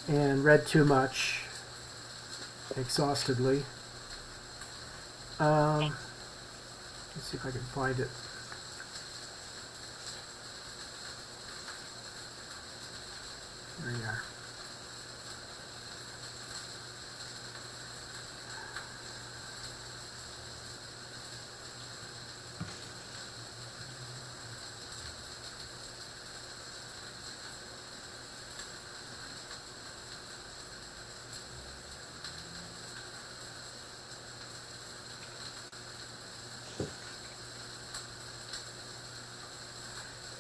and read too much exhaustedly. Um, let's see if I can find it. There you are.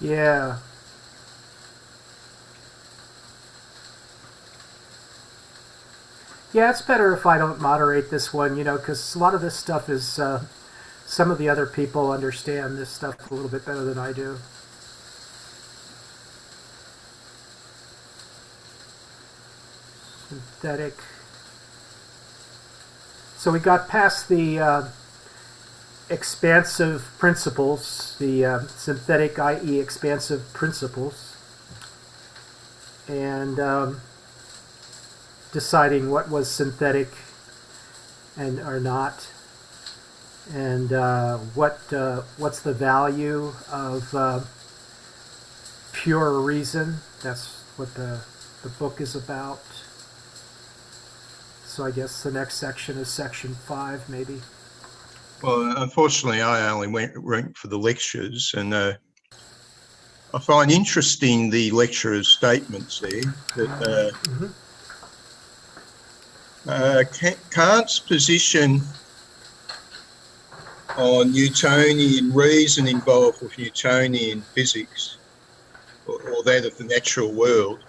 Yeah. Yeah, it's better if I don't moderate this one, because a lot of this stuff is, some of the other people understand this stuff a little bit better than I do. Synthetic. So we got past the expansive principles, the synthetic, i.e., expansive principles, and deciding what was synthetic and or not, and what's the value of pure reason. That's what the book is about. So I guess the next section is section 5, maybe. Well, unfortunately, I only went for the lectures, and I find interesting the lecturer's statements there that Kant's position on Newtonian reason involved with Newtonian physics, or that of the natural world,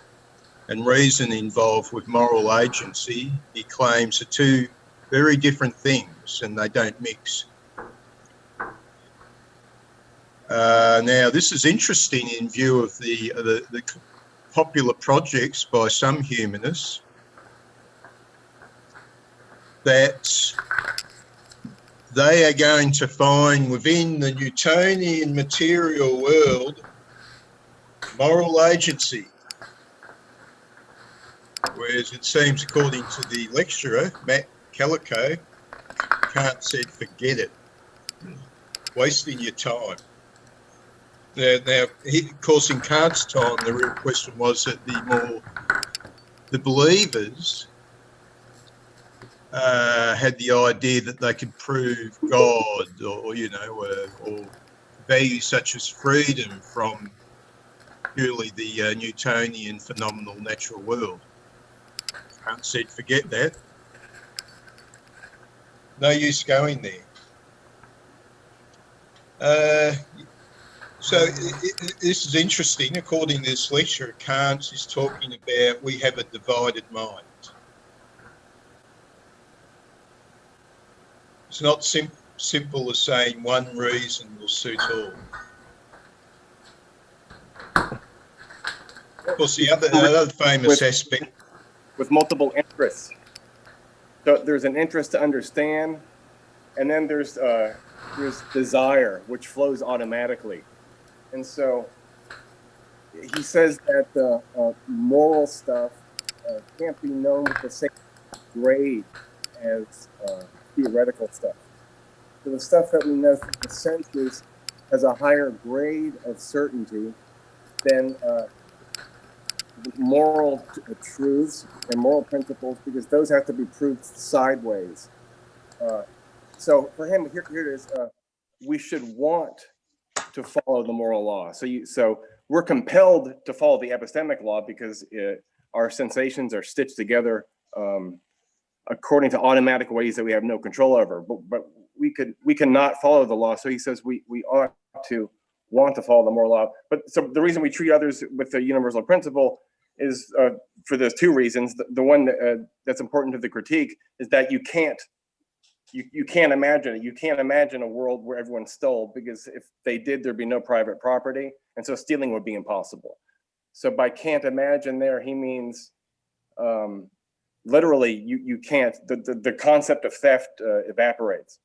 and reason involved with moral agency, he claims, are two very different things and they don't mix. Now, this is interesting in view of the popular projects by some humanists that they are going to find within the Newtonian material world moral agency. Whereas it seems, according to the lecturer, Matt Calico, Kant said, forget it. Wasting your time. Now, of course, in Kant's time, the real question was that the believers had the idea that they could prove God or values such as freedom from purely the Newtonian phenomenal natural world. Kant said, forget that. No use going there. So this is interesting. According to this lecture, Kant is talking about we have a divided mind. It's not simple as saying one reason will suit all. Of course, the other famous aspect. With multiple interests. So there's an interest to understand, and then there's desire, which flows automatically. And so he says that moral stuff can't be known with the same grade as theoretical stuff. So the stuff that we know through the senses has a higher grade of certainty than moral truths and moral principles, because those have to be proved sideways. So for him, here it is. We should want to follow the moral law. So we're compelled to follow the epistemic law because our sensations are stitched together according to automatic ways that we have no control over. But we cannot follow the law. So he says we ought to want to follow the moral law. But so the reason we treat others with the universal principle is for those two reasons. The one that's important to the critique is that you can't imagine it. You can't imagine a world where everyone stole, because if they did, there'd be no private property, and so stealing would be impossible. So by can't imagine there, he means literally you can't. The concept of theft evaporates.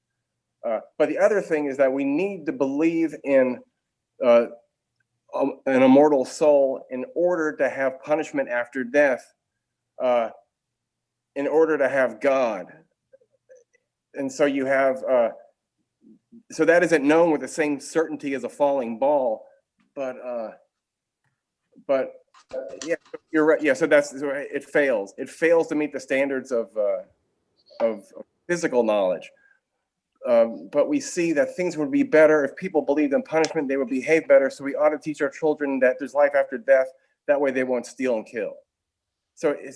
But the other thing is that we need to believe in an immortal soul in order to have punishment after death in order to have God. And so you have, so that isn't known with the same certainty as a falling ball, but yeah, you're right. Yeah, so it fails. It fails to meet the standards of physical knowledge. But we see that things would be better if people believed in punishment, they would behave better. So we ought to teach our children that there's life after death. That way they won't steal and kill. So it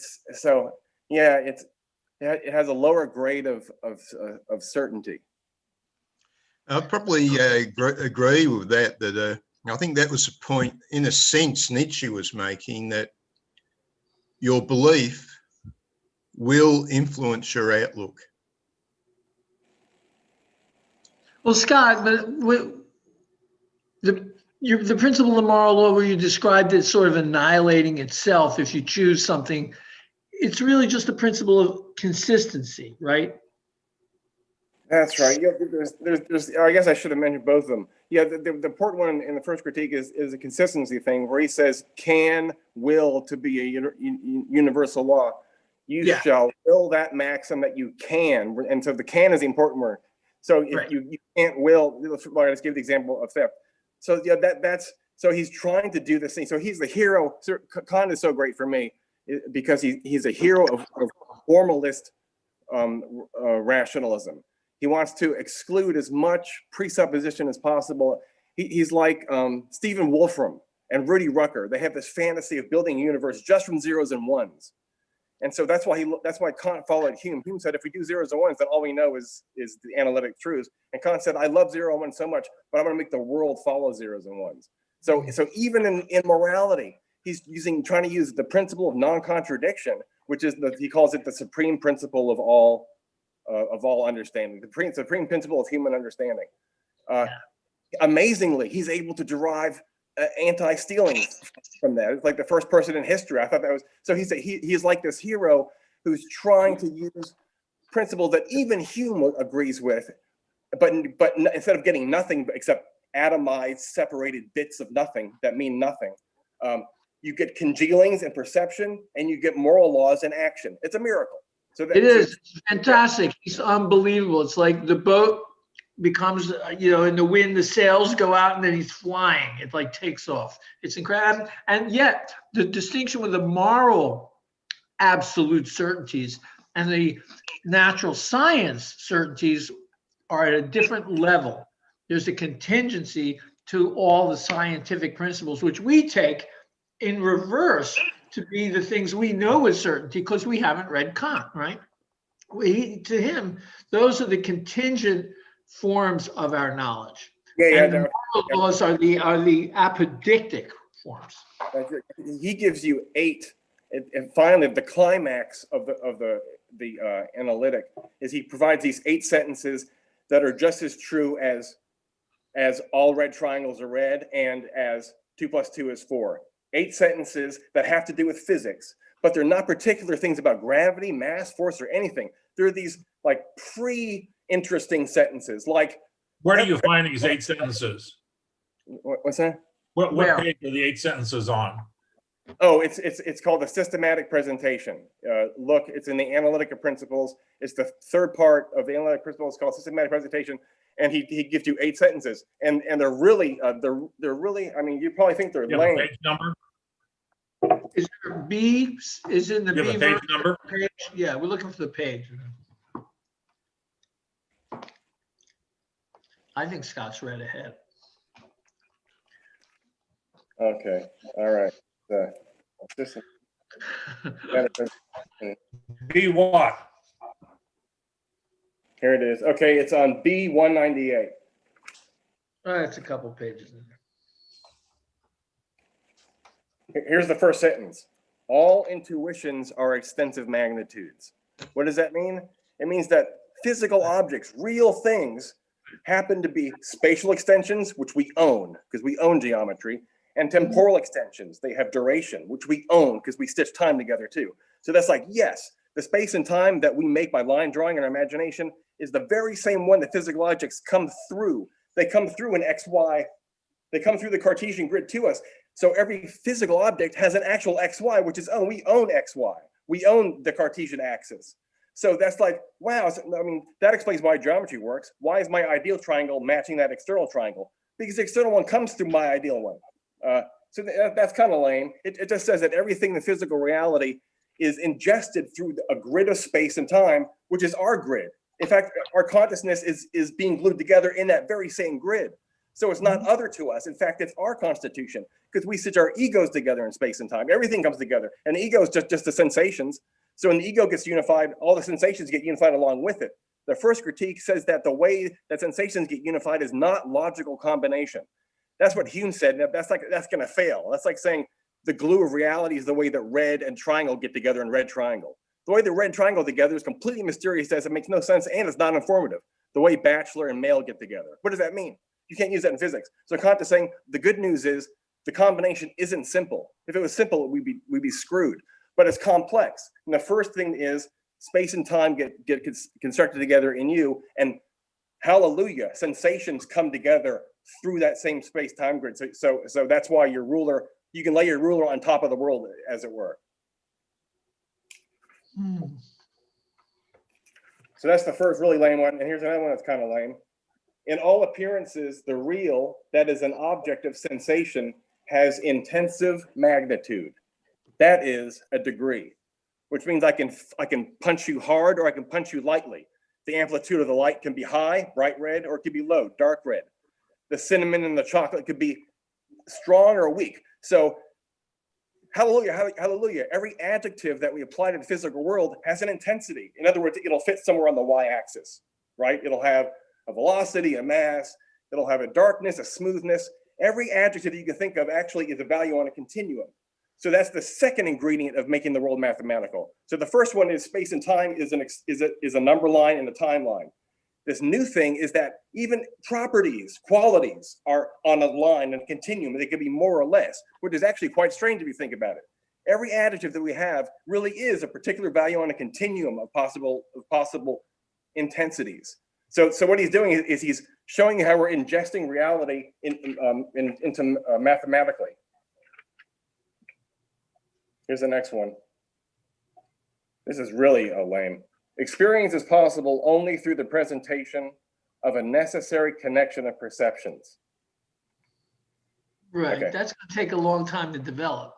has a lower grade of certainty. I probably agree with that. I think that was the point, in a sense, Nietzsche was making, that your belief will influence your outlook. Well, Scott, but the principle of moral law, where you described it sort of annihilating itself if you choose something, it's really just a principle of consistency, right? That's right. Yeah, there's. I guess I should have mentioned both of them. Yeah, the important one in the first critique is a consistency thing, where he says, "Can will to be a universal law. You shall will that maxim that you can," and so the "can" is the important word. So if you can't will, let's give the example of theft. So yeah, that's so he's trying to do this thing. So he's the hero. Kant is so great for me because he's a hero of formalist rationalism. He wants to exclude as much presupposition as possible. He's like Stephen Wolfram and Rudy Rucker. They have this fantasy of building a universe just from zeros and ones. And so that's why Kant followed Hume. Hume said, if we do zeros and ones, then all we know is the analytic truths. And Kant said, I love 0 and 1 so much, but I'm going to make the world follow zeros and ones. So even in morality, he's trying to use the principle of non-contradiction, which is he calls it the supreme principle of all understanding, the supreme principle of human understanding. Amazingly, he's able to derive anti-stealing from that. It's like the first person in history. I thought that was so. He's like this hero who's trying to use principles that even Hume agrees with, but instead of getting nothing except atomized, separated bits of nothing that mean nothing, you get congealings and perception, and you get moral laws and action. It's a miracle. So it is fantastic. He's unbelievable. It's like the boat becomes, in the wind, the sails go out, and then he's flying. It like takes off. It's incredible. And yet the distinction with the moral absolute certainties and the natural science certainties are at a different level. There's a contingency to all the scientific principles, which we take in reverse to be the things we know with certainty because we haven't read Kant, right? To him, those are the contingent forms of our knowledge. And the moral laws are the apodictic forms. He gives you 8, and finally the climax of the analytic is he provides these 8 sentences that are just as true as all red triangles are red and as 2 + 2 is 4. 8 sentences that have to do with physics, but they're not particular things about gravity, mass, force, or anything. They're these like pre-interesting sentences. Like, where do you find these 8 sentences? What's that? What page are the 8 sentences on? Oh, it's called the systematic presentation. Look, it's in the Analytic Principles. It's the third part of the Analytic Principles called systematic presentation. And he gives you 8 sentences, and they're really they're really. I mean, you probably think they're lame. Page number? Is there B? Is in the B page number? Page? Yeah, we're looking for the page. I think Scott's read ahead. Okay, all right. B what? Here it is. Okay, it's on B198. It's a couple pages in there. Here's the first sentence. All intuitions are extensive magnitudes. What does that mean? It means that physical objects, real things, happen to be spatial extensions, which we own because we own geometry, and temporal extensions. They have duration, which we own because we stitch time together too. So that's like, yes, the space and time that we make by line drawing in our imagination is the very same one that physical objects come through. They come through in XY. They come through the Cartesian grid to us. So every physical object has an actual XY, which is, we own XY. We own the Cartesian axis. So that's like, wow. I mean, that explains why geometry works. Why is my ideal triangle matching that external triangle? Because the external one comes through my ideal one. So that's kind of lame. It just says that everything in the physical reality is ingested through a grid of space and time, which is our grid. In fact, our consciousness is being glued together in that very same grid. So it's not other to us. In fact, it's our constitution, because we stitch our egos together in space and time. Everything comes together. And the ego is just the sensations. So when the ego gets unified, all the sensations get unified along with it. The first critique says that the way that sensations get unified is not logical combination. That's what Hume said. That's going to fail. That's like saying the glue of reality is the way that red and triangle get together in red triangle. The way the red triangle together is completely mysterious, as it makes no sense, and it's not informative. The way bachelor and male get together. What does that mean? You can't use that in physics. So Kant is saying the good news is the combination isn't simple. If it was simple, we'd be screwed. But it's complex. And the first thing is space and time get constructed together in you, and hallelujah, sensations come together through that same space-time grid. So that's why your ruler, you can lay your ruler on top of the world, as it were. So that's the first really lame one. And here's another one that's kind of lame. In all appearances, the real, that is an object of sensation, has intensive magnitude. That is a degree, which means I can punch you hard or I can punch you lightly. The amplitude of the light can be high, bright red, or it could be low, dark red. The cinnamon and the chocolate could be strong or weak. So hallelujah, hallelujah. Every adjective that we apply to the physical world has an intensity. In other words, it'll fit somewhere on the y-axis, right? It'll have a velocity, a mass. It'll have a darkness, a smoothness. Every adjective that you can think of actually is a value on a continuum. So that's the second ingredient of making the world mathematical. So the first one is space and time is a number line and a timeline. This new thing is that even properties, qualities are on a line and a continuum. They can be more or less, which is actually quite strange if you think about it. Every adjective that we have really is a particular value on a continuum of possible intensities. So what he's doing is he's showing you how we're ingesting reality into mathematically. Here's the next one. This is really lame. Experience is possible only through the presentation of a necessary connection of perceptions. Right, Okay. that's going to take a long time to develop.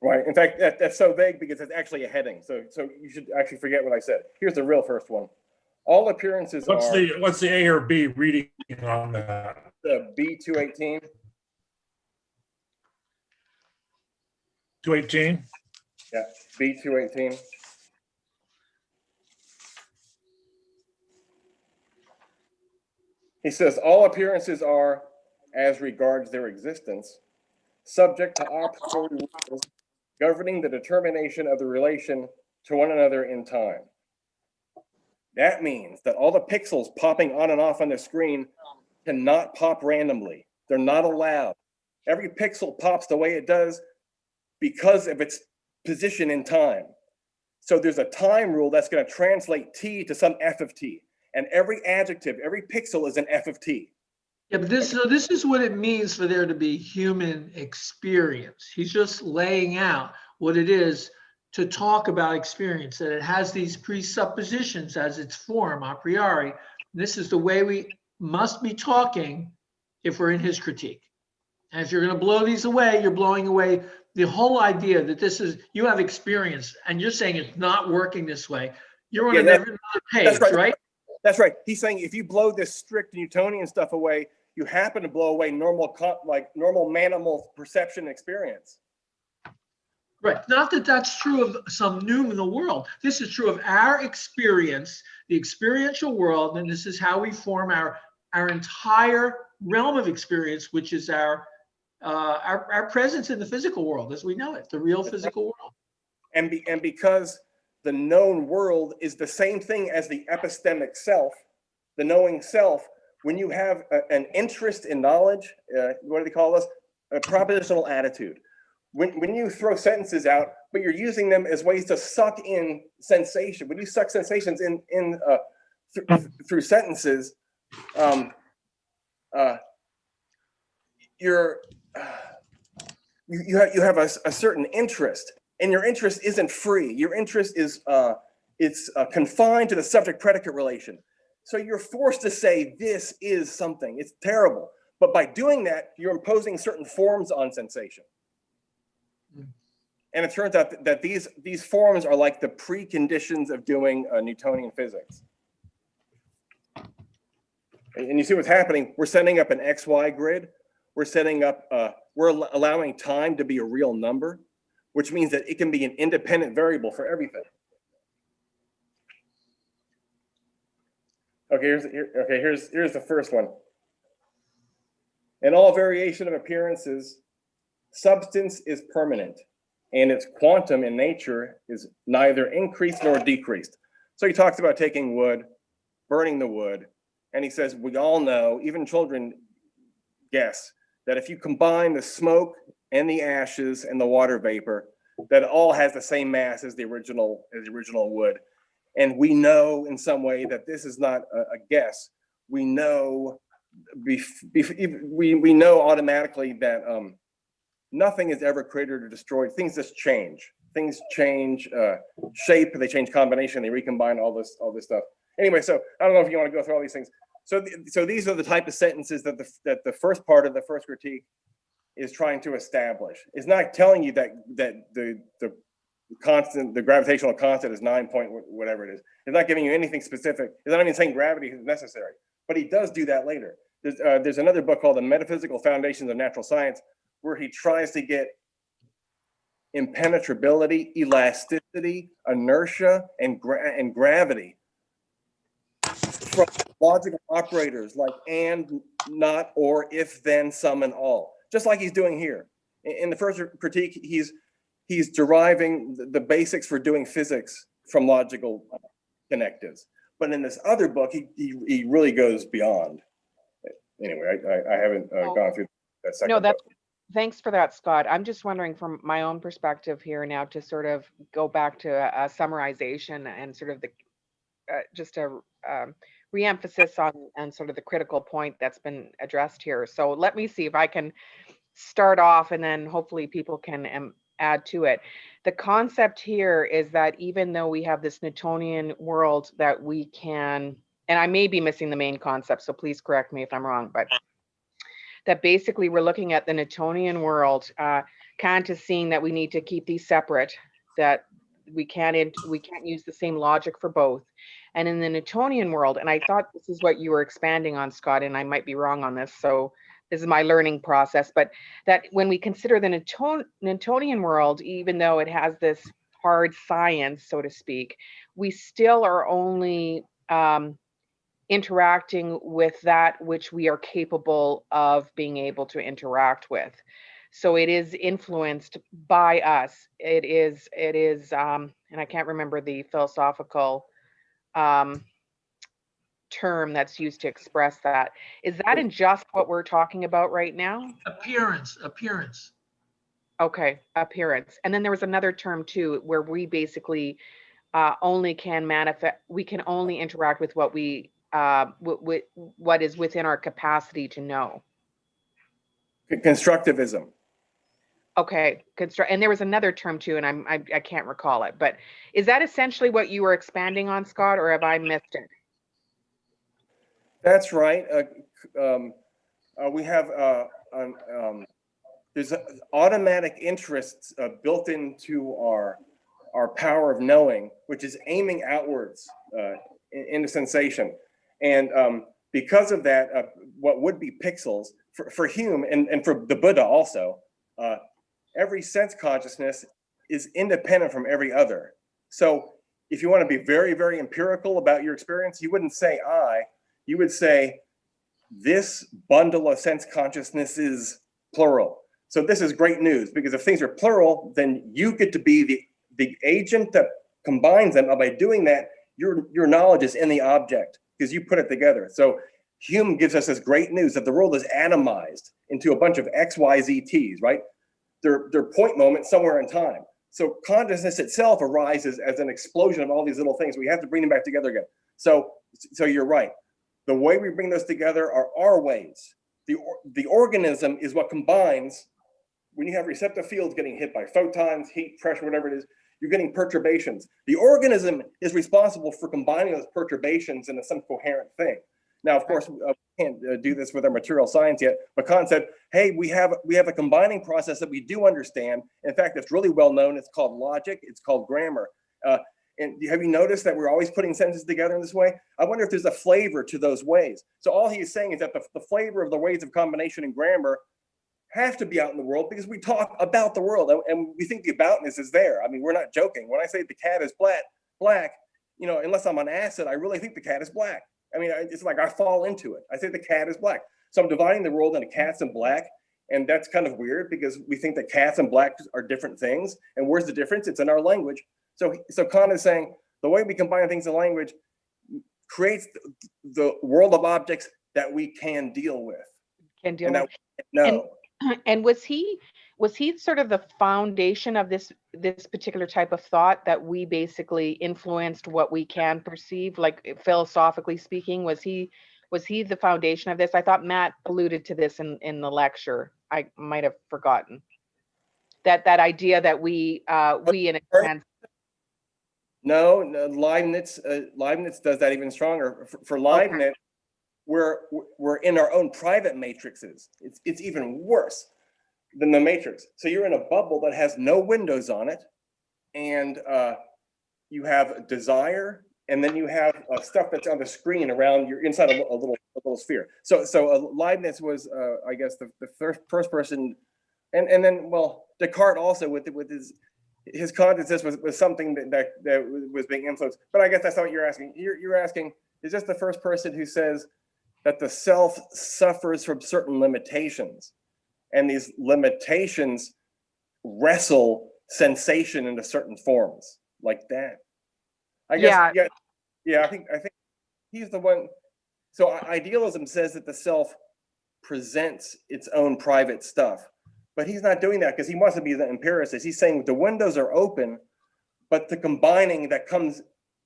Right, in fact, that's so vague because it's actually a heading. So you should actually forget what I said. Here's the real first one. All appearances What's are the A or B reading on that? the B218. 218? Yeah, B218. He says, all appearances are, as regards their existence, subject to a priori rules governing the determination of the relation to one another in time. That means that all the pixels popping on and off on the screen cannot pop randomly. They're not allowed. Every pixel pops the way it does because of its position in time. So there's a time rule that's going to translate t to some f of t. And every adjective, every pixel is an f of t. Yeah, but this is what it means for there to be human experience. He's just laying out what it is to talk about experience, that it has these presuppositions as its form a priori. This is the way we must be talking if we're in his critique. And if you're going to blow these away, you're blowing away the whole idea that this is, you have experience and you're saying it's not working this way. You're on another page, right? That's right. He's saying if you blow this strict Newtonian stuff away, you happen to blow away normal manimal perception and experience. Right. Not that that's true of some noumenal world. This is true of our experience, the experiential world, and this is how we form our entire realm of experience, which is our presence in the physical world as we know it, the real physical world. And because the known world is the same thing as the epistemic self, the knowing self, when you have an interest in knowledge, what do they call this? A propositional attitude. When you throw sentences out, but you're using them as ways to suck in sensation. When you suck sensations in through sentences, you have a certain interest. and your interest isn't free. Your interest is it's confined to the subject-predicate relation. So you're forced to say this is something. It's terrible. But by doing that, you're imposing certain forms on sensation. And it turns out that these forms are like the preconditions of doing Newtonian physics. And you see what's happening. We're setting up an XY grid. We're setting up, we're allowing time to be a real number, which means that it can be an independent variable for everything. Okay, here's the first one. In all variation of appearances, substance is permanent, and its quantum in nature is neither increased nor decreased. So he talks about taking wood, burning the wood, and he says, we all know, even children guess, that if you combine the smoke and the ashes and the water vapor, that it all has the same mass as the original wood. And we know in some way that this is not a guess. We know we know automatically that nothing is ever created or destroyed. Things just change. Things change shape. They change combination. They recombine all this stuff. Anyway, so I don't know if you want to go through all these things. So these are the type of sentences that the first part of the first critique is trying to establish. It's not telling you that the constant, the gravitational constant is 9 point whatever it is. It's not giving you anything specific. It's not even saying gravity is necessary, but he does do that later. There's another book called The Metaphysical Foundations of Natural Science, where he tries to get impenetrability, elasticity, inertia, and gravity from logical operators like and, not, or, if, then, some, and all, just like he's doing here. In the first critique, he's deriving the basics for doing physics from logical connectives. But in this other book, he really goes beyond. Anyway, I haven't gone through that second No, book. thanks for that, Scott. I'm just wondering from my own perspective here now to sort of go back to a summarization and sort of the just a re-emphasis on sort of the critical point that's been addressed here. So let me see if I can start off and then hopefully people can add to it. The concept here is that even though we have this Newtonian world that we can, and I may be missing the main concept, so please correct me if I'm wrong, but that basically we're looking at the Newtonian world. Kant is seeing that we need to keep these separate, that we can't use the same logic for both. And in the Newtonian world, and I thought this is what you were expanding on, Scott, and I might be wrong on this, so this is my learning process, but that when we consider the Newtonian world, even though it has this hard science, so to speak, we still are only interacting with that which we are capable of being able to interact with. So it is influenced by us. It is, and I can't remember the philosophical term that's used to express that. Is that in just what we're talking about right now? Appearance. Okay, appearance. And then there was another term too, where we basically only can manifest, we can only interact with what we, what is within our capacity to know. Constructivism. Okay, and there was another term too, and I can't recall it, but is that essentially what you were expanding on, Scott, or have I missed it? That's right. We have there's automatic interests built into our power of knowing, which is aiming outwards into sensation, and because of that, what would be pixels for Hume and for the Buddha also, every sense consciousness is independent from every other. So if you want to be very, very empirical about your experience, you wouldn't say I. You would say, this bundle of sense consciousness is plural. So this is great news, because if things are plural, then you get to be the agent that combines them. And by doing that, your knowledge is in the object, because you put it together. So Hume gives us this great news that the world is atomized into a bunch of X, Y, Z, T's, right? They're point moments somewhere in time. So consciousness itself arises as an explosion of all these little things. We have to bring them back together again. So you're right. The way we bring those together are our ways. The organism is what combines when you have receptive fields getting hit by photons, heat, pressure, whatever it is, you're getting perturbations. The organism is responsible for combining those perturbations into some coherent thing. Now, of course, we can't do this with our material science yet, but Kant said, hey, we have a combining process that we do understand. In fact, it's really well known. It's called logic. It's called grammar. And have you noticed that we're always putting sentences together in this way? I wonder if there's a flavor to those ways. So all he is saying is that the flavor of the ways of combination and grammar have to be out in the world because we talk about the world and we think the aboutness is there. I mean, we're not joking. When I say the cat is black, you know, unless I'm on acid, I really think the cat is black. I mean, it's like I fall into it. I say the cat is black. So I'm dividing the world into cats and black. And that's kind of weird because we think that cats and black are different things. And where's the difference? It's in our language. So Kant is saying the way we combine things in language creates the world of objects that we can deal with. Can deal And with. no. And was he sort of the foundation of this particular type of thought, that we basically influenced what we can perceive, like philosophically speaking? Was he the foundation of this? I thought Matt alluded to this in the lecture. I might have forgotten that idea that we in a sense. No, Leibniz does that even stronger. For Leibniz, okay, we're in our own private matrices. It's even worse than the matrix. So you're in a bubble that has no windows on it, and you have desire, and then you have stuff that's on the screen around. You're inside a little sphere. So Leibniz was, I guess, the first person, and then Descartes also with his consciousness was something that was being influenced. But I guess that's not what you're asking. You're asking, is this the first person who says that the self suffers from certain limitations, and these limitations wrestle sensation into certain forms like that? I guess, yeah. I think he's the one. So idealism says that the self presents its own private stuff, but he's not doing that because he wants to be the empiricist. He's saying the windows are open, but the combining that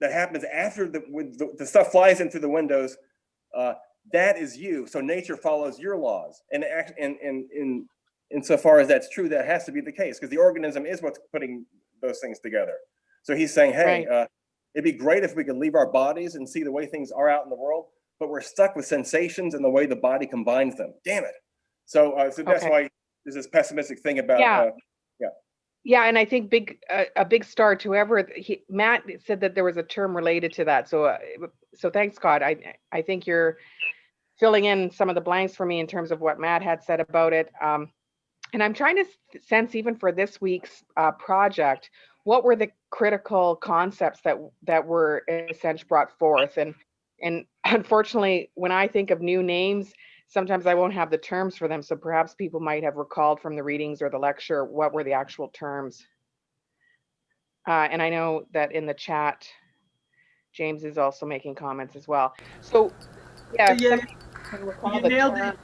happens after the stuff flies into the windows, that is you. So nature follows your laws, and insofar as that's true, that has to be the case because the organism is what's putting those things together. So he's saying, hey, right, it'd be great if we could leave our bodies and see the way things are out in the world, but we're stuck with sensations and the way the body combines them. Damn it. So that's why there's this pessimistic thing about Yeah, and I think a big star to Matt said that there was a term related to that. So thanks, Scott. I think you're filling in some of the blanks for me in terms of what Matt had said about it. And I'm trying to sense, even for this week's project, what were the critical concepts that were essentially brought forth. And unfortunately, when I think of new names, sometimes I won't have the terms for them. So perhaps people might have recalled from the readings or the lecture what were the actual terms. And I know that in the chat, James is also making comments as well. So yeah, you nailed it.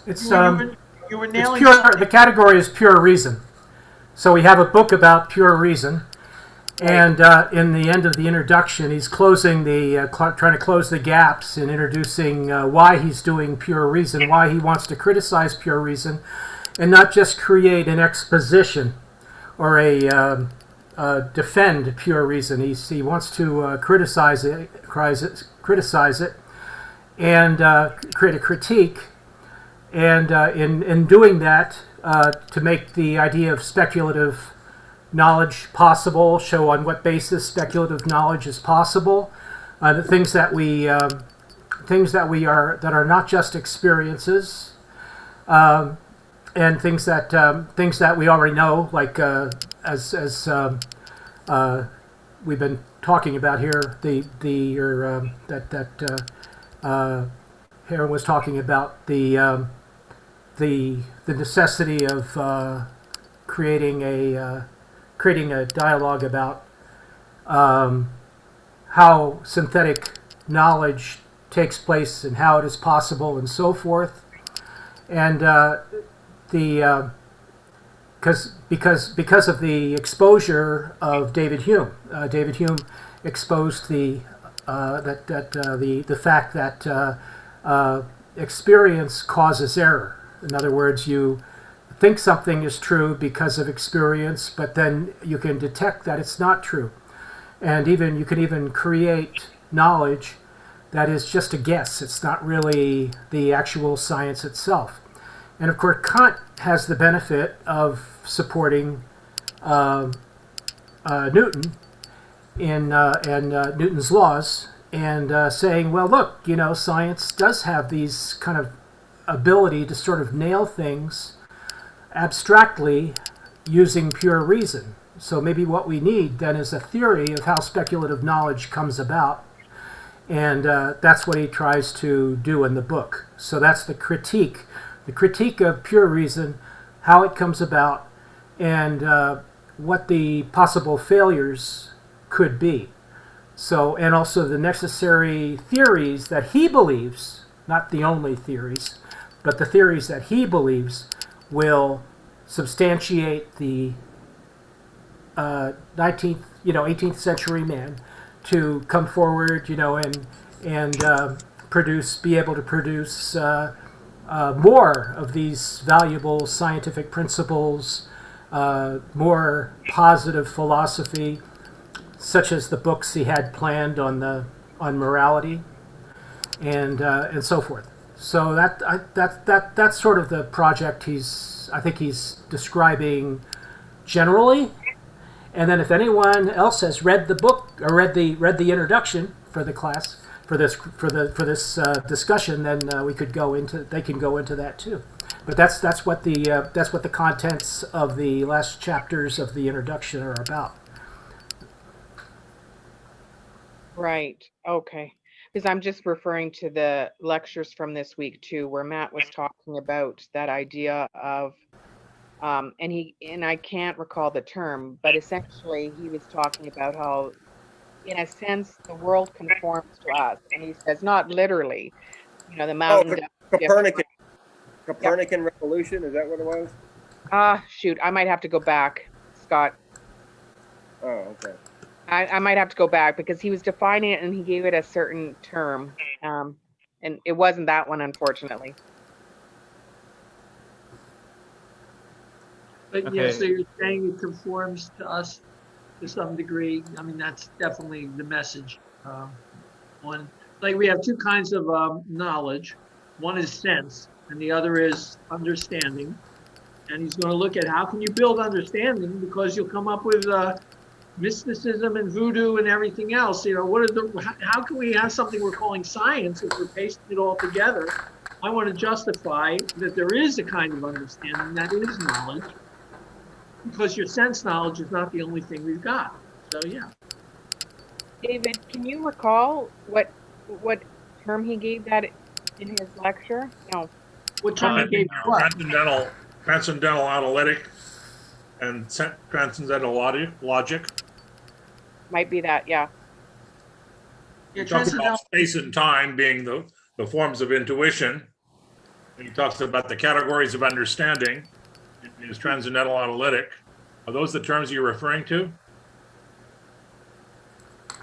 It's you were nailing it's pure. The category is pure reason. So we have a book about pure reason, and in the end of the introduction, he's closing trying to close the gaps in introducing why he's doing pure reason, why he wants to criticize pure reason, and not just create an exposition or defend pure reason. He wants to criticize it, and create a critique. And in doing that, to make the idea of speculative knowledge possible, show on what basis speculative knowledge is possible, the things that are not just experiences, and things that we already know, like as we've been talking about here, Heron was talking about the necessity of creating a dialogue about how synthetic knowledge takes place and how it is possible and so forth, and because of the exposure of David Hume. David Hume exposed the fact that experience causes error. In other words, think something is true because of experience, but then you can detect that it's not true. And even you can even create knowledge that is just a guess. It's not really the actual science itself. And of course, Kant has the benefit of supporting Newton in Newton's laws, and saying, well, look, science does have these kind of ability to sort of nail things abstractly using pure reason. So maybe what we need then is a theory of how speculative knowledge comes about. And that's what he tries to do in the book. So that's the critique of pure reason, how it comes about, and what the possible failures could be. So, and also the necessary theories that he believes, not the only theories, but the theories that he believes will substantiate the 18th century man to come forward, and be able to produce more of these valuable scientific principles, more positive philosophy, such as the books he had planned on morality, and so forth. So that's sort of the project I think he's describing generally. And then if anyone else has read the book or read the introduction for the class for this discussion, then they can go into that too. But that's what the contents of the last chapters of the introduction are about. Right. Okay. Because I'm just referring to the lectures from this week too, where Matt was talking about that idea of, and I can't recall the term, but essentially he was talking about how, in a sense, the world conforms to us, and he says not literally, the mountain doesn't shift. Copernican revolution, is that what it was? Shoot, I might have to go back, Scott. Oh, okay. I might have to go back because he was defining it and he gave it a certain term, and it wasn't that one, unfortunately. But Okay. yeah, so you're saying it conforms to us to some degree. I mean, that's definitely the message. One, like we have two kinds of knowledge. One is sense, and the other is understanding. And he's going to look at how can you build understanding, because you'll come up with mysticism and voodoo and everything else. How can we have something we're calling science if we're pasting it all together? I want to justify that there is a kind of understanding that is knowledge, because your sense knowledge is not the only thing we've got. So yeah. David, can you recall what term he gave that in his lecture? No. What term he gave what? Transcendental analytic and transcendental logic. Might be that, yeah. Yeah, He talks transcendental. about space and time being the forms of intuition. And he talks about the categories of understanding in his transcendental analytic. Are those the terms you're referring to?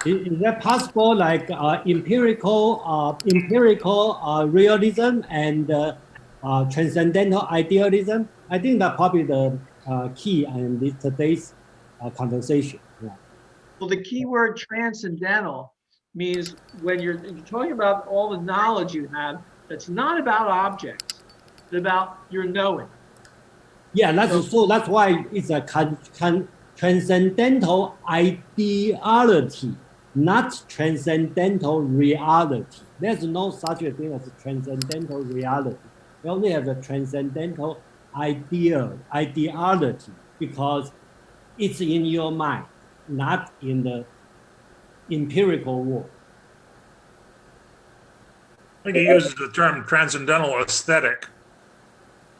Is that possible, like empirical realism and transcendental idealism? I think that's probably the key in today's conversation. Yeah. Well, the key word transcendental means when you're talking about all the knowledge you have, that's not about objects, it's about your knowing. Yeah, that's why it's a transcendental ideality, not transcendental reality. There's no such a thing as a transcendental reality. We only have a transcendental ideality because it's in your mind, not in the empirical world. I think he uses the term transcendental aesthetic.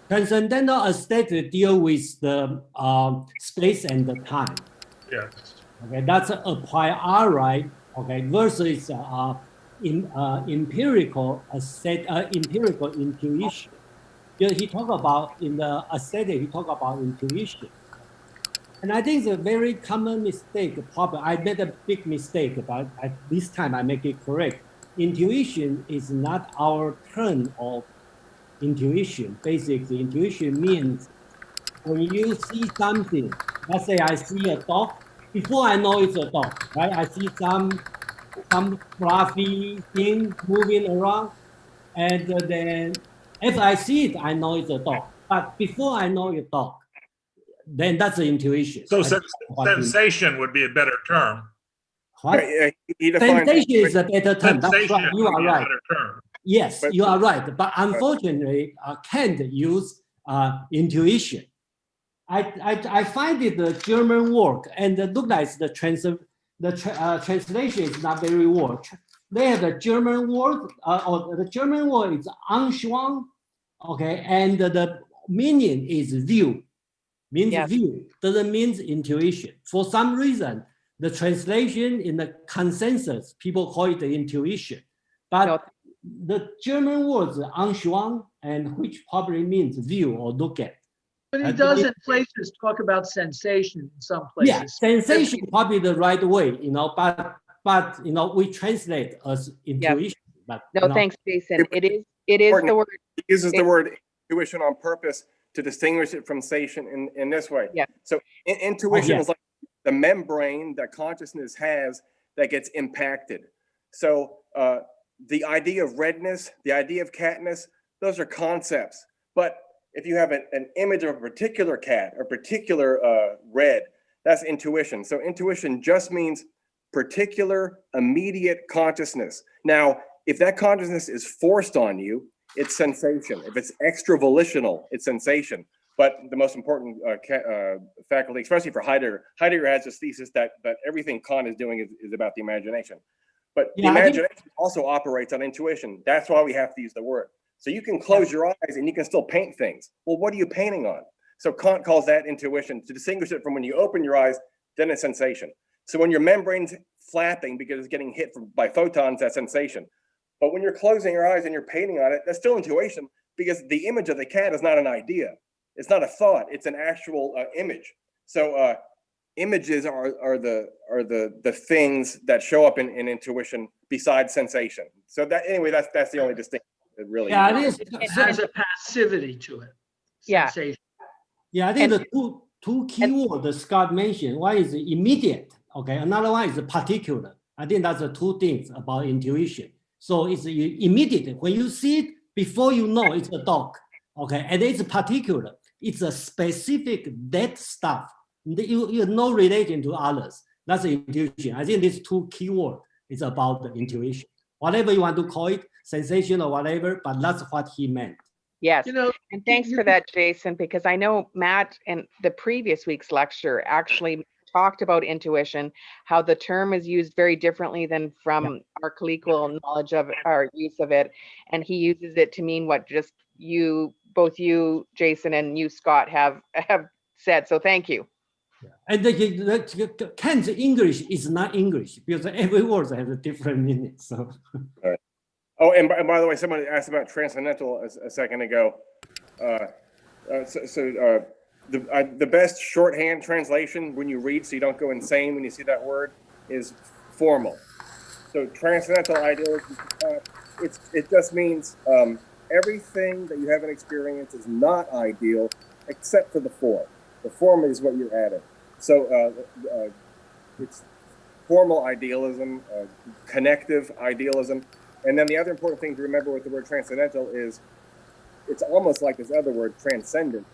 Transcendental aesthetic deal with the space and the time. Yes. Okay, that's a priori. Okay, versus empirical intuition. He talk about in the aesthetic. He talk about intuition, and I think it's a very common mistake. Probably I made a big mistake, but this time I make it correct. Intuition is not our term of intuition. Basically, intuition means when you see something, let's say I see a dog, before I know it's a dog, right? I see some fluffy thing moving around, and then if I see it, I know it's a dog. But before I know it's a dog, then that's the intuition. So I think that's what you- sensation would be a better term. what? He defines Sensation is a better term. That's Sensation right. You would are be a right. better term. Yes, But- you are right. But unfortunately, Kant used intuition. I find it the German word, and it looks like translation is not very word. They have the German word, or the German word is Anschauung, okay, and the meaning is view, means Yes. view, doesn't mean intuition. For some reason, the translation in the consensus, people call it the intuition, but No. the German word is Anschauung, and which probably means view or look at. But he I does think- in places talk about sensation in some Yeah, places. sensation probably the right way, but we translate as intuition. But No, thanks, Jason. It is Important. the word. He uses the It- word intuition on purpose to distinguish it from sensation in this way. Yeah. So intuition yeah. is like the membrane that consciousness has that gets impacted. So the idea of redness, the idea of catness, those are concepts. But if you have an image of a particular cat or particular red, that's intuition. So intuition just means particular immediate consciousness. Now, if that consciousness is forced on you, it's sensation. If it's extra volitional, it's sensation. But the most important faculty, especially for Heidegger has this thesis that everything Kant is doing is about the imagination. But the imagination also operates on intuition. That's why we have to use the word. So you can close your eyes and you can still paint things. Well, what are you painting on? So Kant calls that intuition. To distinguish it from when you open your eyes, then it's sensation. So when your membrane's flapping because it's getting hit by photons, that's sensation. But when you're closing your eyes and you're painting on it, that's still intuition, because the image of the cat is not an idea. It's not a thought. It's an actual image. So images are the things that show up in intuition besides sensation. So that anyway, that's the only distinction. Really. Yeah, it is. It has a passivity to it. Yeah. Sensation. Yeah, I think And- the two keywords that Scott mentioned, one is immediate, okay, another one is particular. I think that's the two things about intuition. So it's immediate. When you see it, before you know it's a dog, okay, and it's particular. It's a specific that stuff. You no relation to others. That's the intuition. I think these two keywords is about the intuition. Whatever you want to call it, sensation or whatever, but that's what he meant. Yes. You know, And thanks for that, Jason, because I know Matt in the previous week's lecture actually talked about intuition, how the term is used very differently than from our colloquial knowledge of our use of it. And he uses it to mean what just both you, Jason, and you, Scott, have said. So thank you. And Kant's English is not English because every word has a different meaning. So. Oh, and by the way, someone asked about transcendental a second ago. The best shorthand translation when you read, so you don't go insane when you see that word, is formal. So transcendental idealism, it just means everything that you haven't experienced is not ideal except for the form. The form is what you're adding. So it's formal idealism, connective idealism. And then the other important thing to remember with the word transcendental is it's almost like this other word, transcendent,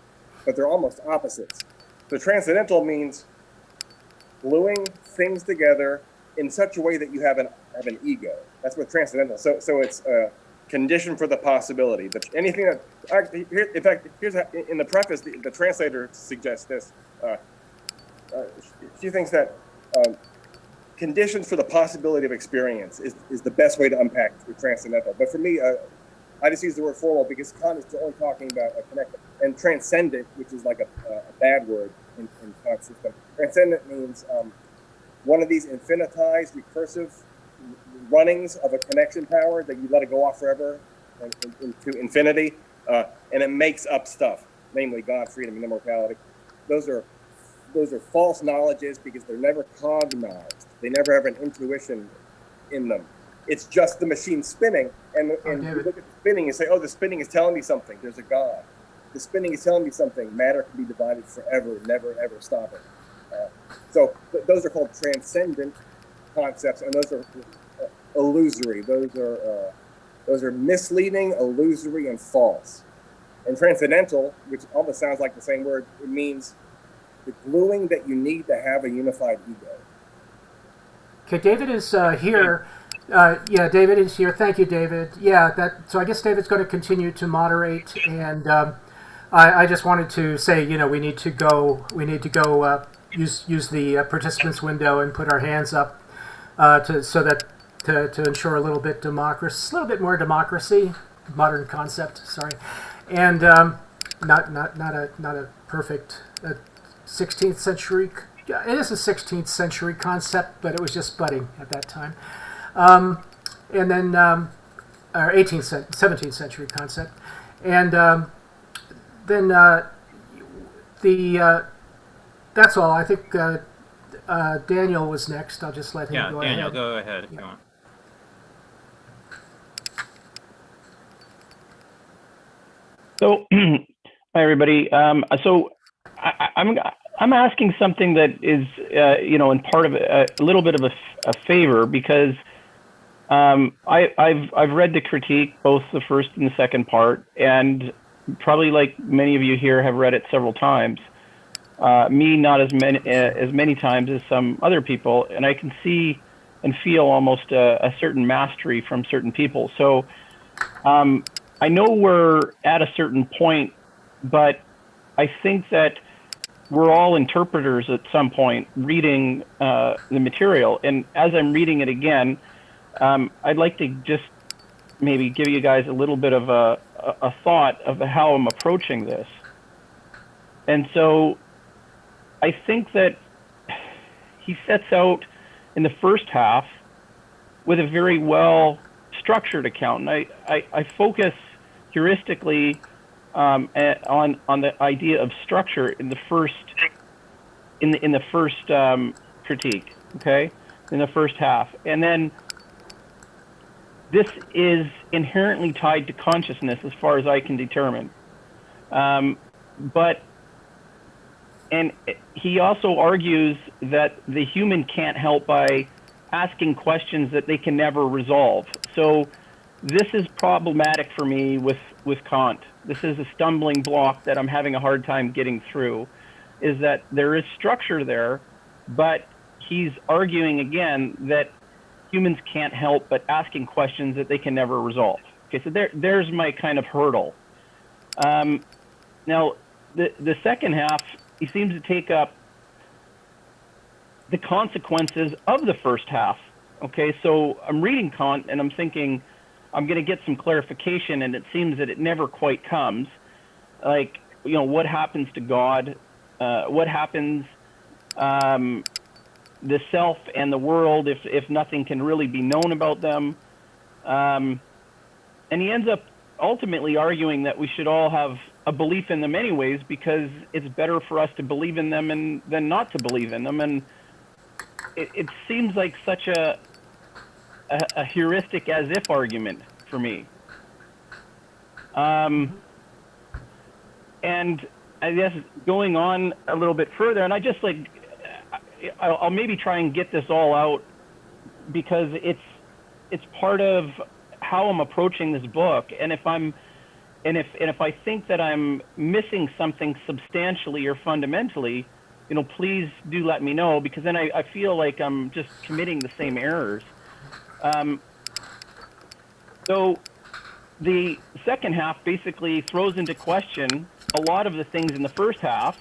but they're almost opposites. So transcendental means gluing things together in such a way that you have an ego. That's what transcendental. So it's a condition for the possibility. That anything that, in fact, here's how, in the preface, the translator suggests this. She thinks that conditions for the possibility of experience is the best way to unpack transcendental. But for me, I just use the word formal because Kant is only talking about a connective. And transcendent, which is like a bad word in Kant's system. Transcendent means one of these infinitized, recursive runnings of a connection power that you let it go off forever into infinity, and it makes up stuff, namely God, freedom, and immortality. Those are false knowledges because they're never cognized. They never have an intuition in them. It's just the machine spinning, and you look at the spinning and say, oh, the spinning is telling me something. There's a God. the spinning is telling me something. Matter can be divided forever, never ever stopping. So those are called transcendent concepts, and those are illusory. Those are misleading, illusory, and false. And transcendental, which almost sounds like the same word, it means the gluing that you need to have a unified ego. Okay, David is here. Yeah, David is here. Thank you, David. Yeah, so I guess David's going to continue to moderate, and I just wanted to say, we need to go use the participants window and put our hands up to ensure a little bit more democracy, modern concept. Sorry, and not a perfect 16th century. It is a 16th century concept, but it was just budding at that time. And then, or 17th century concept. And then that's all. I think Daniel was next. I'll just let him go ahead. Yeah, Daniel, go ahead if you want. So, hi everybody. So I'm asking something that is, in part of a little bit of a favor, because I've read the critique, both the first and the second part, and probably like many of you here have read it several times. Me, not as many times as some other people, and I can see and feel almost a certain mastery from certain people. So I know we're at a certain point, but I think that we're all interpreters at some point reading the material. And as I'm reading it again, I'd like to just maybe give you guys a little bit of a thought of how I'm approaching this. And so I think that he sets out in the first half with a very well structured account. And I focus heuristically on the idea of structure in the first critique, okay, in the first half, and then this is inherently tied to consciousness as far as I can determine, and he also argues that the human can't help by asking questions that they can never resolve. So this is problematic for me with Kant. This is a stumbling block that I'm having a hard time getting through, is that there is structure there, but he's arguing again that humans can't help but asking questions that they can never resolve. Okay, so there's my kind of hurdle. Now, the second half, he seems to take up the consequences of the first half. Okay, so I'm reading Kant and I'm thinking, I'm going to get some clarification, and it seems that it never quite comes. Like, what happens to God? What happens, the self and the world, if nothing can really be known about them? And he ends up ultimately arguing that we should all have a belief in them anyways, because it's better for us to believe in them than not to believe in them. And it seems like such a heuristic as if argument for me. And I guess going on a little bit further, and I'll maybe try and get this all out, because it's part of how I'm approaching this book. And if I think that I'm missing something substantially or fundamentally, please do let me know, because then I feel like I'm just committing the same errors. So the second half basically throws into question a lot of the things in the first half,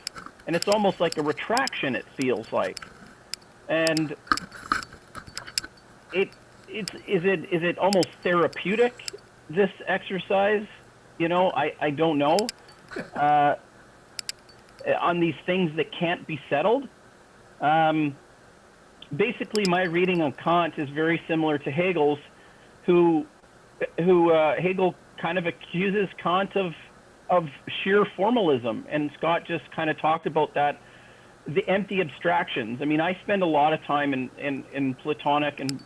and it's almost like a retraction, it feels like. And is it almost therapeutic, this exercise? I don't know. On these things that can't be settled. Basically, my reading on Kant is very similar to Hegel's, who Hegel kind of accuses Kant of sheer formalism, and Scott just kind of talked about that, the empty abstractions. I mean, I spend a lot of time in Platonic and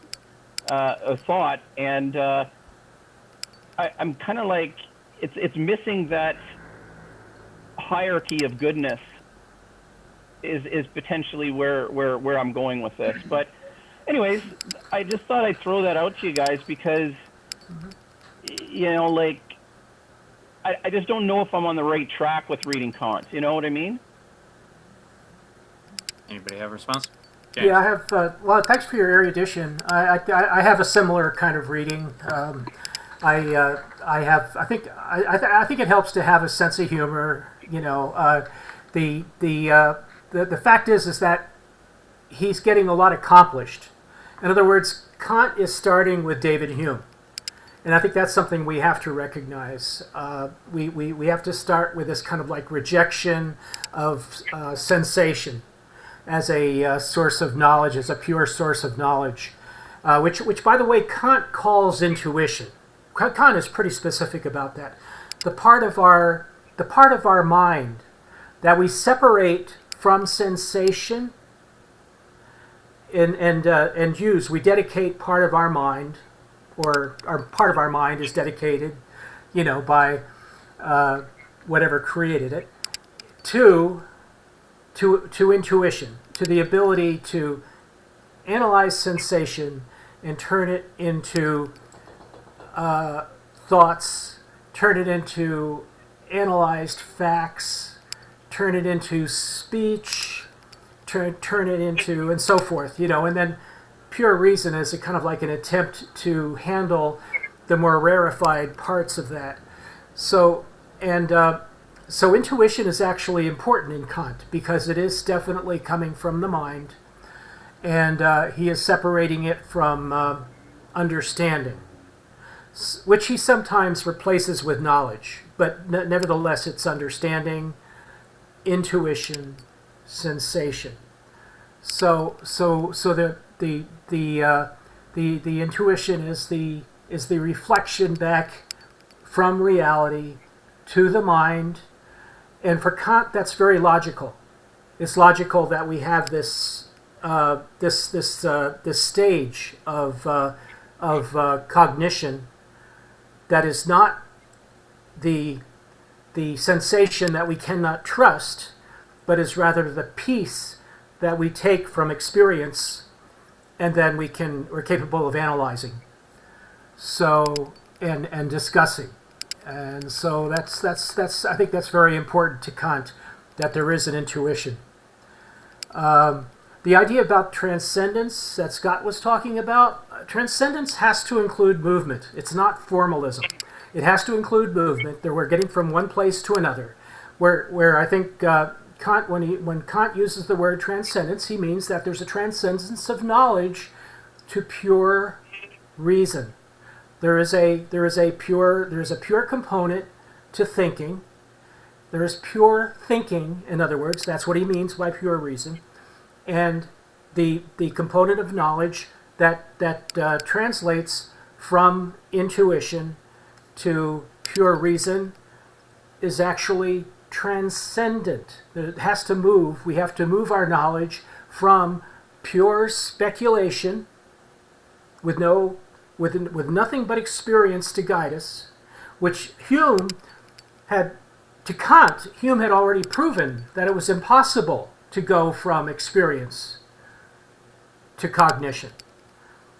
thought, and I'm kind of like, it's missing that hierarchy of goodness is potentially where I'm going with this. But anyways, I just thought I'd throw that out to you guys because, you know, like, I just don't know if I'm on the right track with reading Kant. You know what I mean? Anybody have a response? James? Yeah, I have. Well, thanks for your erudition. I have a similar kind of reading. I have. I think it helps to have a sense of humor. You know, the fact is that he's getting a lot accomplished. In other words, Kant is starting with David Hume. And I think that's something we have to recognize. We have to start with this kind of like rejection of sensation as a source of knowledge, as a pure source of knowledge, which, by the way, Kant calls intuition. Kant is pretty specific about that. The part of our mind that we separate from sensation and use, we dedicate part of our mind, or part of our mind is dedicated, you know, by whatever created it, to intuition, to the ability to analyze sensation and turn it into thoughts, turn it into analyzed facts, turn it into speech, turn it into, and so forth, you know, and then pure reason is a kind of like an attempt to handle the more rarefied parts of that. So intuition is actually important in Kant because it is definitely coming from the mind, and he is separating it from understanding, which he sometimes replaces with knowledge. But nevertheless, it's understanding, intuition, sensation. So the intuition is the reflection back from reality to the mind, and for Kant that's very logical. It's logical that we have this stage of cognition that is not the sensation that we cannot trust, but is rather the piece that we take from experience, and then we're capable of analyzing, so and discussing, and so that's I think that's very important to Kant, that there is an intuition. The idea about transcendence that Scott was talking about, transcendence has to include movement. It's not formalism. It has to include movement. That we're getting from one place to another. Where I think Kant, when Kant uses the word transcendence, he means that there's a transcendence of knowledge to pure reason. There is a pure component to thinking. There is pure thinking, in other words. That's what he means by pure reason. And the component of knowledge that translates from intuition to pure reason is actually transcendent. It has to move. We have to move our knowledge from pure speculation with nothing but experience to guide us, which Hume had already proven that it was impossible to go from experience to cognition.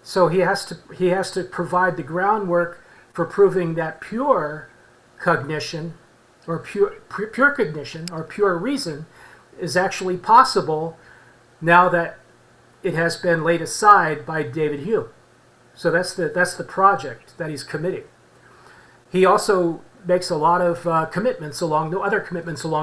So he has to provide the groundwork for proving that pure cognition, or pure cognition, or pure reason, is actually possible now that it has been laid aside by David Hume. So that's the project that he's committing. He also makes a lot of other commitments along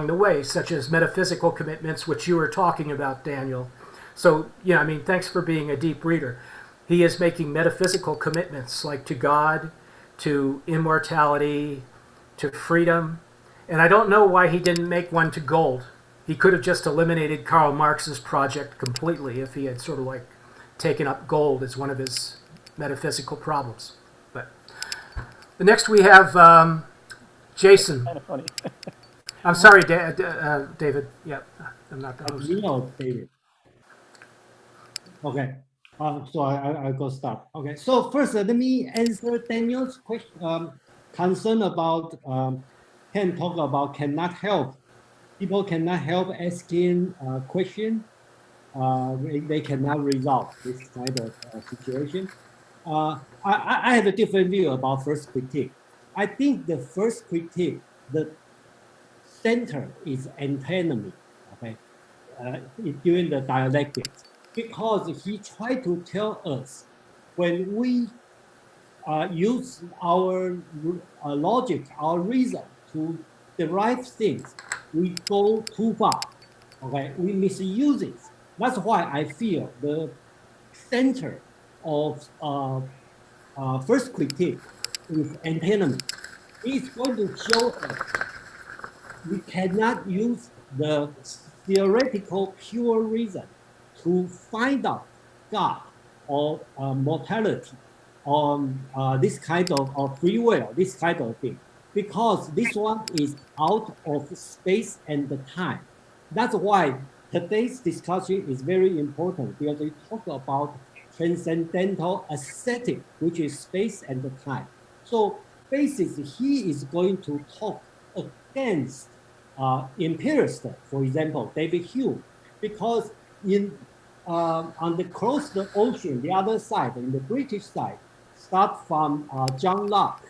the way, such as metaphysical commitments, which you were talking about, Daniel. So, yeah, I mean, thanks for being a deep reader. He is making metaphysical commitments, like to God, to immortality, to freedom. And I don't know why he didn't make one to gold. He could have just eliminated Karl Marx's project completely if he had sort of like taken up gold as one of his metaphysical problems. But the next we have Jason. Kind of funny. I'm sorry, David. Yeah, I'm not the host. No, David. Okay. So I go start. Okay. So first, let me answer Daniel's question, concern about Kant talk about cannot help people cannot help asking a question. They cannot resolve this kind of situation. I have a different view about first critique. I think the first critique, the center is antinomy, okay, during the dialectics, because he tried to tell us when we use our logic, our reason to derive things, we go too far, okay, we misuse it. That's why I feel the center of first critique is antinomy. It's going to show us we cannot use the theoretical pure reason to find out God or mortality or this kind of free will, this kind of thing, because this one is out of space and the time. That's why today's discussion is very important, because we talk about transcendental aesthetic, which is space and the time. So basically, he is going to talk against empiricist, for example, David Hume, because in on the closed ocean, the other side, in the British side, start from John Locke,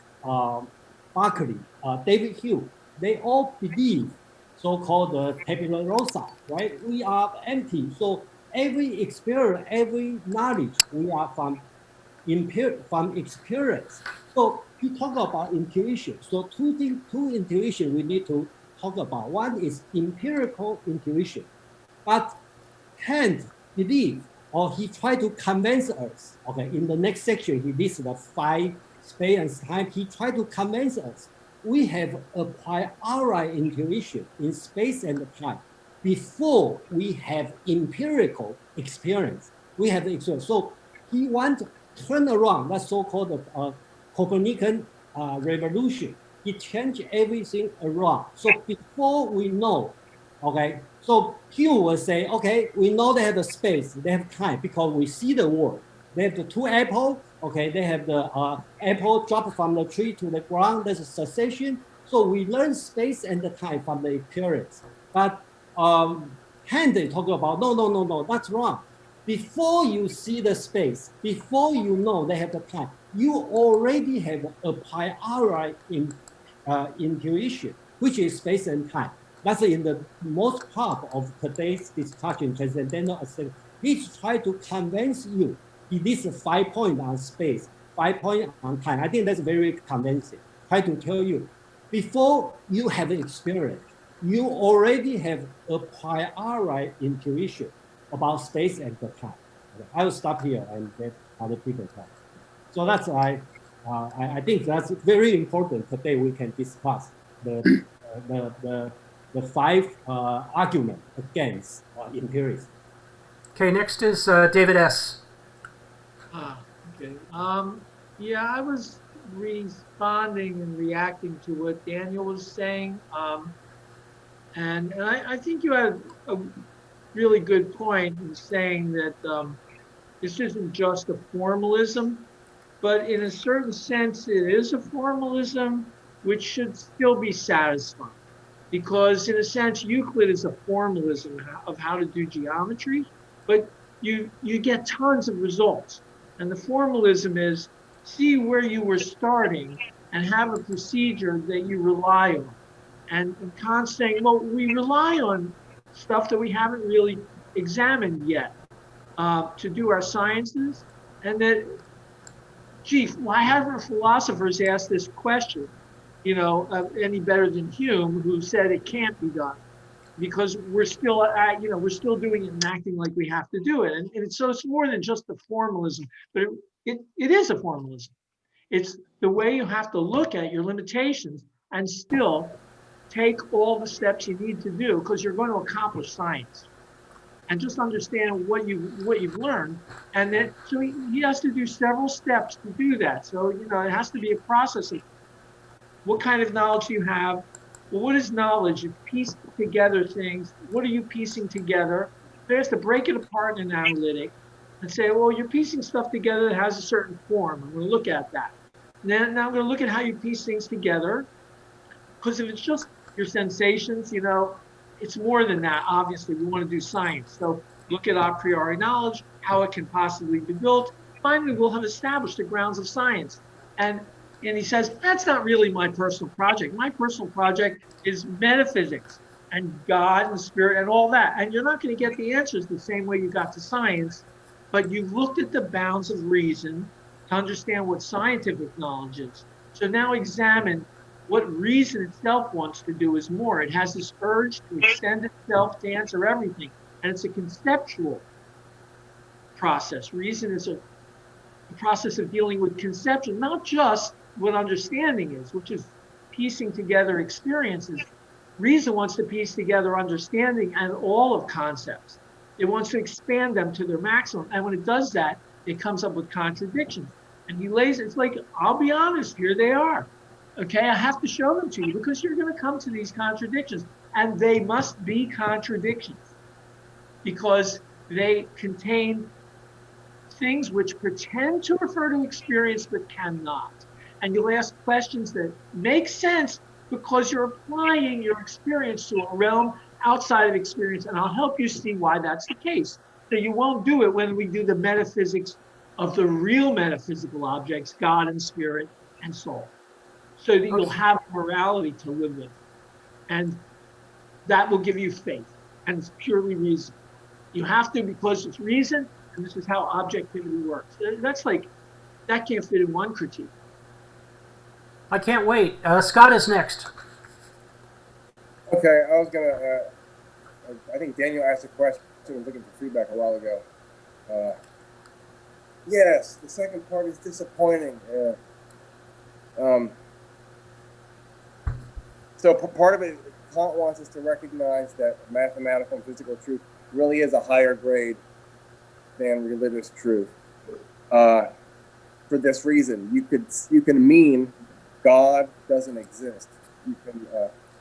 Berkeley, David Hume, they all believe so-called tabula rasa, right? We are empty. So every experience, every knowledge, we are from experience. So we talk about intuition. So two intuition we need to talk about. One is empirical intuition, but Kant believed, or he tried to convince us, okay, in the next section, he lists the 5 space and time. He tried to convince us we have a priori intuition in space and time before we have empirical experience. We have the experience. So he wants to turn around that so-called Copernican revolution. He changed everything around. So before we know, okay, so Hume will say, okay, we know they have the space, they have time, because we see the world. They have the 2 apples, okay, they have the apple drop from the tree to the ground, there's a succession. So we learn space and the time from the experience. But Kant talk about, no, that's wrong. Before you see the space, before you know they have the time, you already have a priori intuition, which is space and time. That's in the most part of today's discussion, transcendental aesthetic. He's trying to convince you. He lists 5 points on space, 5 points on time. I think that's very convincing. Try to tell you, before you have an experience, you already have a priori intuition about space and the time. Okay, I will stop here and let other people talk. So that's why I think that's very important today. We can discuss the 5 arguments against empiricism. Okay, next is David S. Okay. Yeah, I was responding and reacting to what Daniel was saying. And I think you had a really good point in saying that this isn't just a formalism, but in a certain sense, it is a formalism which should still be satisfying. Because in a sense, Euclid is a formalism of how to do geometry, but you get tons of results. And the formalism is see where you were starting and have a procedure that you rely on. And Kant's saying, well, we rely on stuff that we haven't really examined yet to do our sciences. And that, gee, why haven't philosophers asked this question, any better than Hume, who said it can't be done? Because we're still we're still doing it and acting like we have to do it. And so it's more than just the formalism, but it is a formalism. It's the way you have to look at your limitations and still take all the steps you need to do, because you're going to accomplish science. And just understand what you've learned. And then so he has to do several steps to do that. So it has to be a process of what kind of knowledge do you have? Well, what is knowledge? You piece together things. What are you piecing together? So he has to break it apart in an analytic and say, well, you're piecing stuff together that has a certain form. I'm going to look at that. Now I'm going to look at how you piece things together. Because if it's just your sensations, it's more than that. Obviously, we want to do science. So look at a priori knowledge, how it can possibly be built. Finally, we'll have established the grounds of science. And he says, that's not really my personal project. My personal project is metaphysics and God and spirit and all that. And you're not going to get the answers the same way you got to science, but you've looked at the bounds of reason to understand what scientific knowledge is. So now examine what reason itself wants to do is more. It has this urge to extend itself to answer everything. And it's a conceptual process. Reason is a process of dealing with conception, not just what understanding is, which is piecing together experiences. Reason wants to piece together understanding and all of concepts. It wants to expand them to their maximum. And when it does that, it comes up with contradictions. And he lays, it's like, I'll be honest, here they are. Okay, I have to show them to you because you're going to come to these contradictions. And they must be contradictions because they contain things which pretend to refer to experience but cannot. And you'll ask questions that make sense because you're applying your experience to a realm outside of experience. And I'll help you see why that's the case. So you won't do it when we do the metaphysics of the real metaphysical objects, God and spirit and soul. So that you'll have morality to live with. And that will give you faith. And it's purely reason. You have to because it's reason, and this is how objectivity works. That's like, that can't fit in one critique. I can't wait. Scott is next. Okay, I was gonna. I think Daniel asked a question. I was looking for feedback a while ago. Yes, the second part is disappointing. So part of it, Kant wants us to recognize that mathematical and physical truth really is a higher grade than religious truth. For this reason, you can mean God doesn't exist.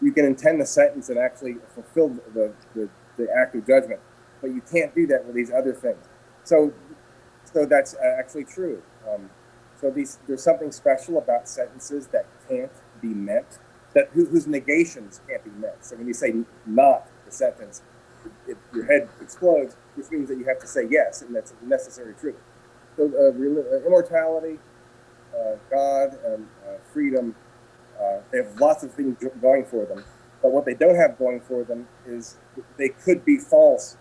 You can intend the sentence and actually fulfill the act of judgment, but you can't do that with these other things. So that's actually true. So there's something special about sentences that can't be met, that whose negations can't be met. So when you say not the sentence, your head explodes, which means that you have to say yes, and that's a necessary truth. So immortality, God, and freedom, they have lots of things going for them. But what they don't have going for them is they could be false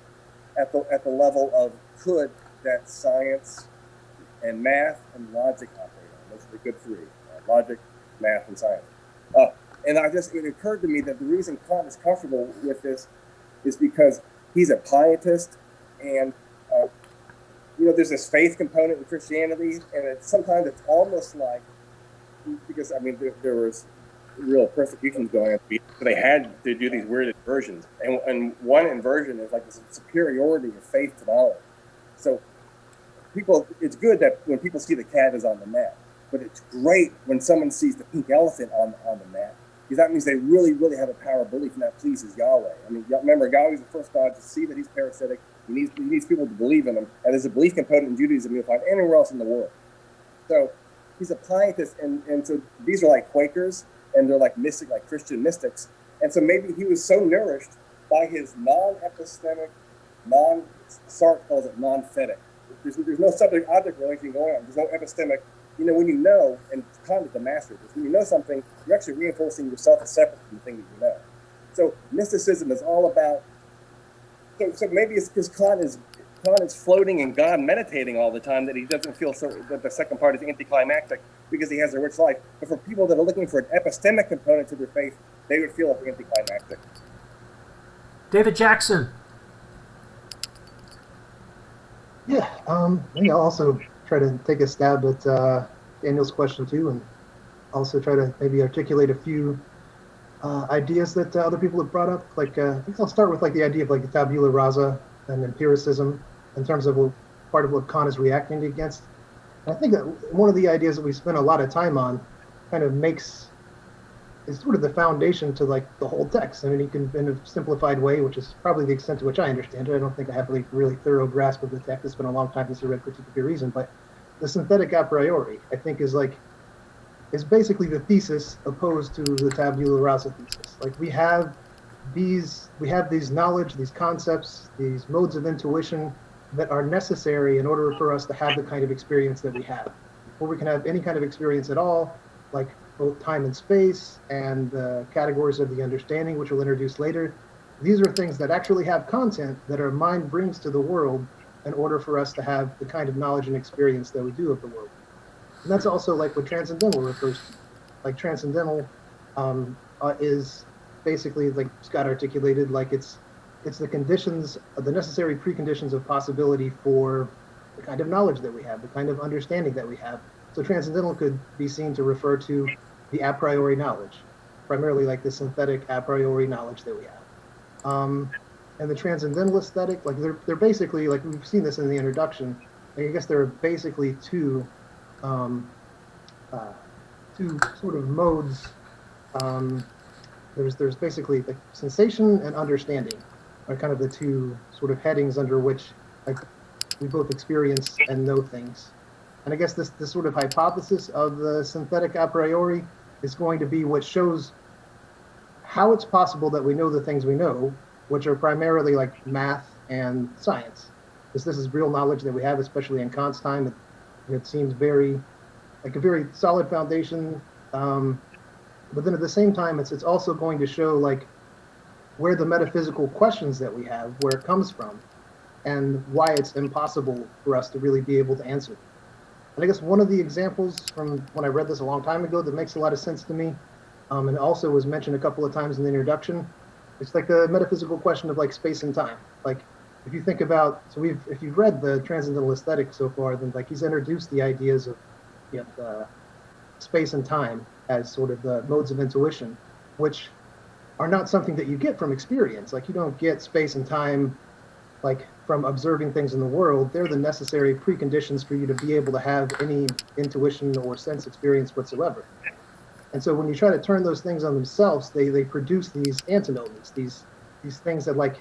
at the level of could that science and math and logic operate on. Those are the good three: logic, math, and science. And it occurred to me that the reason Kant is comfortable with this is because he's a pietist, and there's this faith component in Christianity, and sometimes it's almost like, because I mean there was real persecutions going on, so they had to do these weird inversions, and one inversion is like the superiority of faith to knowledge. So it's good that when people see the cat is on the mat, but it's great when someone sees the pink elephant on the mat, because that means they really, really have a power of belief, and that pleases Yahweh. I mean, remember, Yahweh's the first God to see that he's parasitic. He needs people to believe in him, and there's a belief component in Judaism you'll find anywhere else in the world. So he's a pietist, and so these are like Quakers, and they're like mystic, like Christian mystics. And so maybe he was so nourished by his non-epistemic, Sartre calls it non-thetic. There's no subject-object relation going on. There's no epistemic. When you know, and Kant is the master of this, when you know something, you're actually reinforcing yourself as separate from the thing that you know. So mysticism is all about, so maybe it's because Kant is floating in God, meditating all the time, that he doesn't feel that the second part is anticlimactic because he has a rich life. But for people that are looking for an epistemic component to their faith, they would feel it's anticlimactic. David Jackson. Yeah, maybe I'll also try to take a stab at Daniel's question too, and also try to maybe articulate a few ideas that other people have brought up. Like, I think I'll start with like the idea of like the tabula rasa and empiricism in terms of part of what Kant is reacting against. And I think that one of the ideas that we spent a lot of time on kind of is sort of the foundation to like the whole text. I mean, you can, in a simplified way, which is probably the extent to which I understand it. I don't think I have a really thorough grasp of the text. It's been a long time since I read Critique of Pure Reason, but the synthetic a priori, I think, is basically the thesis opposed to the tabula rasa thesis. Like, we have we have these knowledge, these concepts, these modes of intuition that are necessary in order for us to have the kind of experience that we have. Before we can have any kind of experience at all, like both time and space and categories of the understanding, which we'll introduce later, these are things that actually have content that our mind brings to the world in order for us to have the kind of knowledge and experience that we do of the world. And that's also like what transcendental refers to. Like transcendental is basically, like Scott articulated, like it's the conditions, the necessary preconditions of possibility for the kind of knowledge that we have, the kind of understanding that we have. So transcendental could be seen to refer to the a priori knowledge, primarily like the synthetic a priori knowledge that we have. And the transcendental aesthetic, like they're basically, like we've seen this in the introduction, like I guess there are basically two sort of modes. There's basically like sensation and understanding are kind of the two sort of headings under which like we both experience and know things. And I guess this sort of hypothesis of the synthetic a priori is going to be what shows how it's possible that we know the things we know, which are primarily like math and science. Because this is real knowledge that we have, especially in Kant's time. It seems very like a very solid foundation. But then at the same time, it's also going to show like where the metaphysical questions that we have, where it comes from, and why it's impossible for us to really be able to answer them. And I guess one of the examples from when I read this a long time ago that makes a lot of sense to me, and also was mentioned a couple of times in the introduction, it's like the metaphysical question of like space and time. Like if you think about, if you've read the Transcendental Aesthetic so far, then like he's introduced the ideas of space and time as sort of the modes of intuition, which are not something that you get from experience. Like you don't get space and time like from observing things in the world. They're the necessary preconditions for you to be able to have any intuition or sense experience whatsoever. And so when you try to turn those things on themselves, they produce these antinomies, these things that like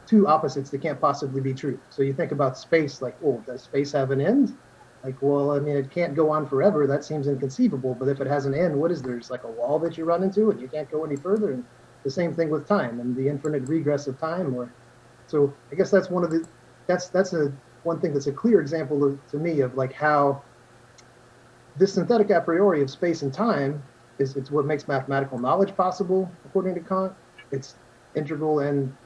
two opposites that can't possibly be true. So you think about space, like, oh, does space have an end? Like, well, I mean, it can't go on forever. That seems inconceivable. But if it has an end, what is there? It's like a wall that you run into and you can't go any further. And the same thing with time and the infinite regress of time. So I guess that's one thing that's a clear example to me of like how this synthetic a priori of space and time it's what makes mathematical knowledge possible, according to Kant. It's integral and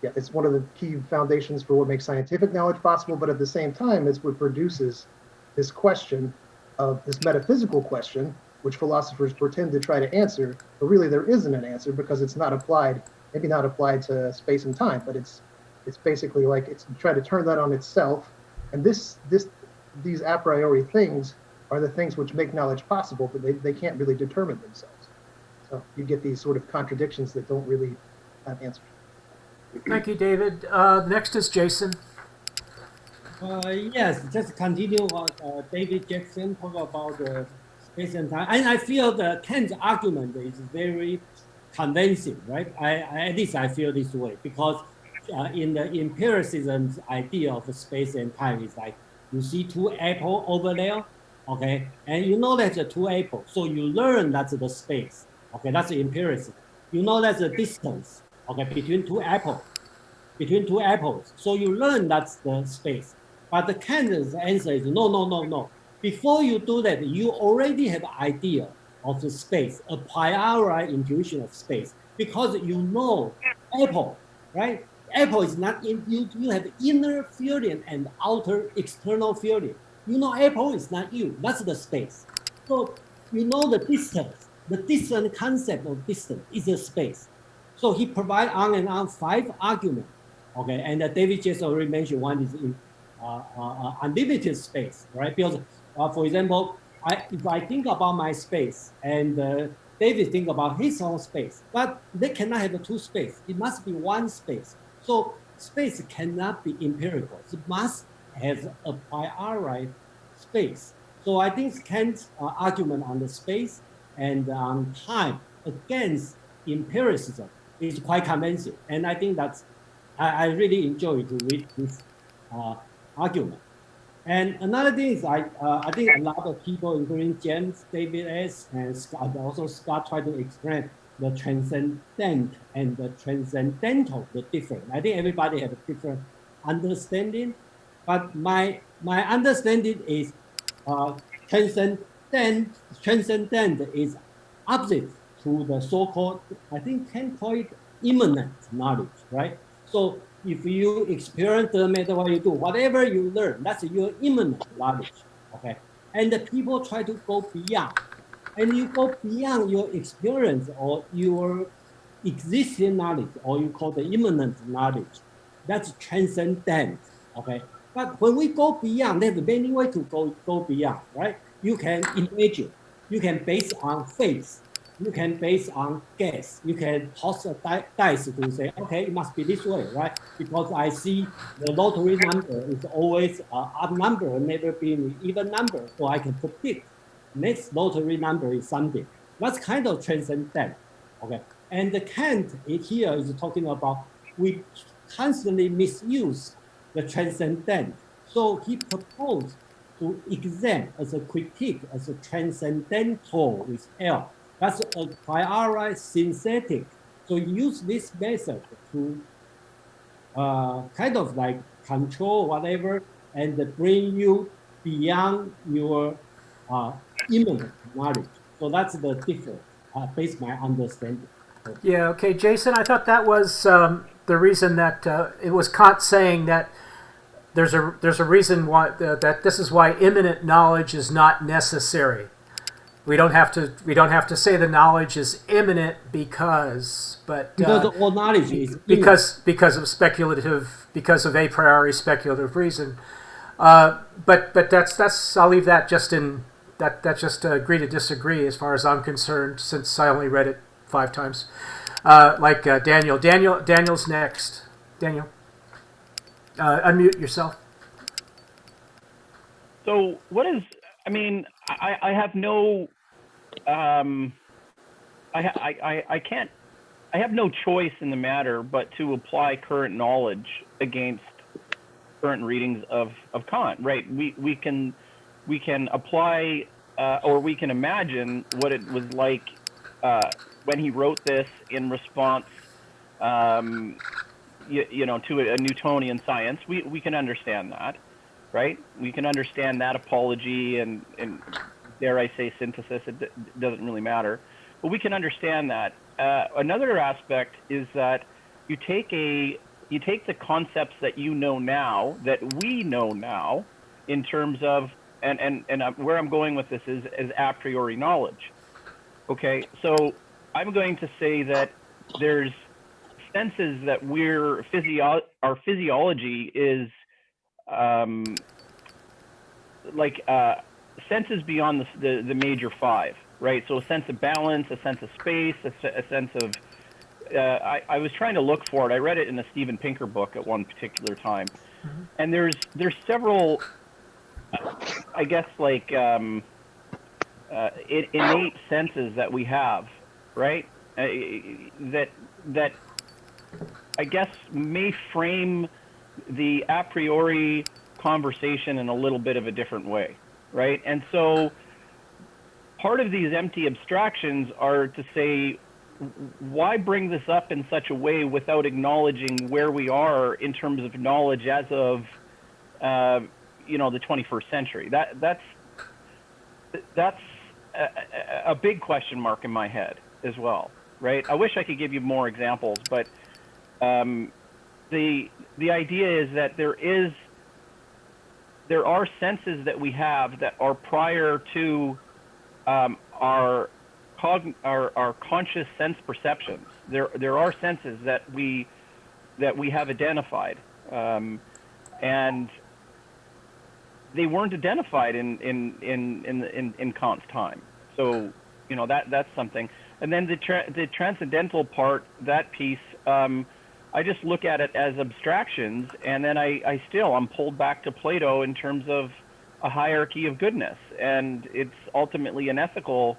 it's one of the key foundations for what makes scientific knowledge possible. But at the same time, it's what produces this question of this metaphysical question, which philosophers pretend to try to answer, but really there isn't an answer because it's not applied, maybe not applied to space and time, but it's basically like it's try to turn that on itself. And these a priori things are the things which make knowledge possible, but they can't really determine themselves. So you get these sort of contradictions that don't really have answers. Thank you, David. Next is Jason. Yes, just continue what David Jackson talked about space and time. And I feel the Kant's argument is very convincing, right? At least I feel this way because in the empiricism's idea of space and time is like you see two apples over there, okay, and you know that's the two apples, so you learn that's the space, okay, that's the empiricism. You know that's the distance, okay, between two apples, so you learn that's the space. But the Kant's answer is no. Before you do that, you already have an idea of the space, a priori intuition of space, because you know apple, right? Apple is not in you have inner feeling and outer external feeling. You know apple is not you, that's the space. So you know the distance, the distant concept of distance is a space. So he provide on and on 5 arguments, okay, and David just already mentioned one is in unlimited space, right? Because for example, if I think about my space and David think about his own space, but they cannot have 2 space. It must be 1 space. So space cannot be empirical. It must have a priori space. So I think Kant's argument on the space and on time against empiricism is quite convincing. And I think I really enjoy to read this argument. And another thing is I think a lot of people, including James, David S., and Scott, also Scott tried to explain the transcendent and the transcendental, the different. I think everybody have a different understanding, but my understanding is transcendent is opposite to the so-called, I think Kant call it immanent knowledge, right? So if you experience no matter what you do, whatever you learn, that's your immanent knowledge, okay? And the people try to go beyond, and you go beyond your experience or your existing knowledge, or you call the immanent knowledge. That's transcendent, okay? But when we go beyond, there's many ways to go beyond, right? You can imagine, you can base on faith, you can base on guess, you can toss a dice to say, okay, it must be this way, right? Because I see the lottery number is always an odd number, never been an even number, so I can predict next lottery number is something. That's kind of transcendent, okay? And the Kant here is talking about we constantly misuse the transcendent. So he proposed to examine as a critique, as a transcendental with L. That's a priori synthetic. So use this method to kind of like control whatever and bring you beyond your immanent knowledge. So that's the difference, based my understanding. Yeah, okay, Jason, I thought that was the reason that it was Kant saying that there's a reason why that this is why immanent knowledge is not necessary. We don't have to say the knowledge is immanent because all knowledge is because of a priori speculative reason. But that's I'll leave that just in that's just agree to disagree as far as I'm concerned, since I only read it 5 times. Daniel's next. Daniel, unmute yourself. So what is? I mean, I have no. I can't. I have no choice in the matter but to apply current knowledge against current readings of Kant. Right? We can apply or we can imagine what it was like when he wrote this in response, to a Newtonian science. We can understand that, right? We can understand that apology and dare I say synthesis. It doesn't really matter, but we can understand that. Another aspect is that you take the concepts that you know now, that we know now, in terms of and where I'm going with this is a priori knowledge. Okay, so I'm going to say that there's senses that our physiology is senses beyond the major 5, right? So a sense of balance, a sense of space, a sense of I was trying to look for it. I read it in a Steven Pinker book at one particular time, and there's several, I guess, innate senses that we have, right? That I guess may frame the a priori conversation in a little bit of a different way, right? And so part of these empty abstractions are to say, why bring this up in such a way without acknowledging where we are in terms of knowledge as of the 21st century? That's a big question mark in my head as well, right? I wish I could give you more examples, but the idea is that there are senses that we have that are prior to our conscious sense perceptions. There are senses that we have identified, and they weren't identified in Kant's time. So that's something. And then the transcendental part, that piece, I just look at it as abstractions, and then I'm pulled back to Plato in terms of a hierarchy of goodness, and it's ultimately an ethical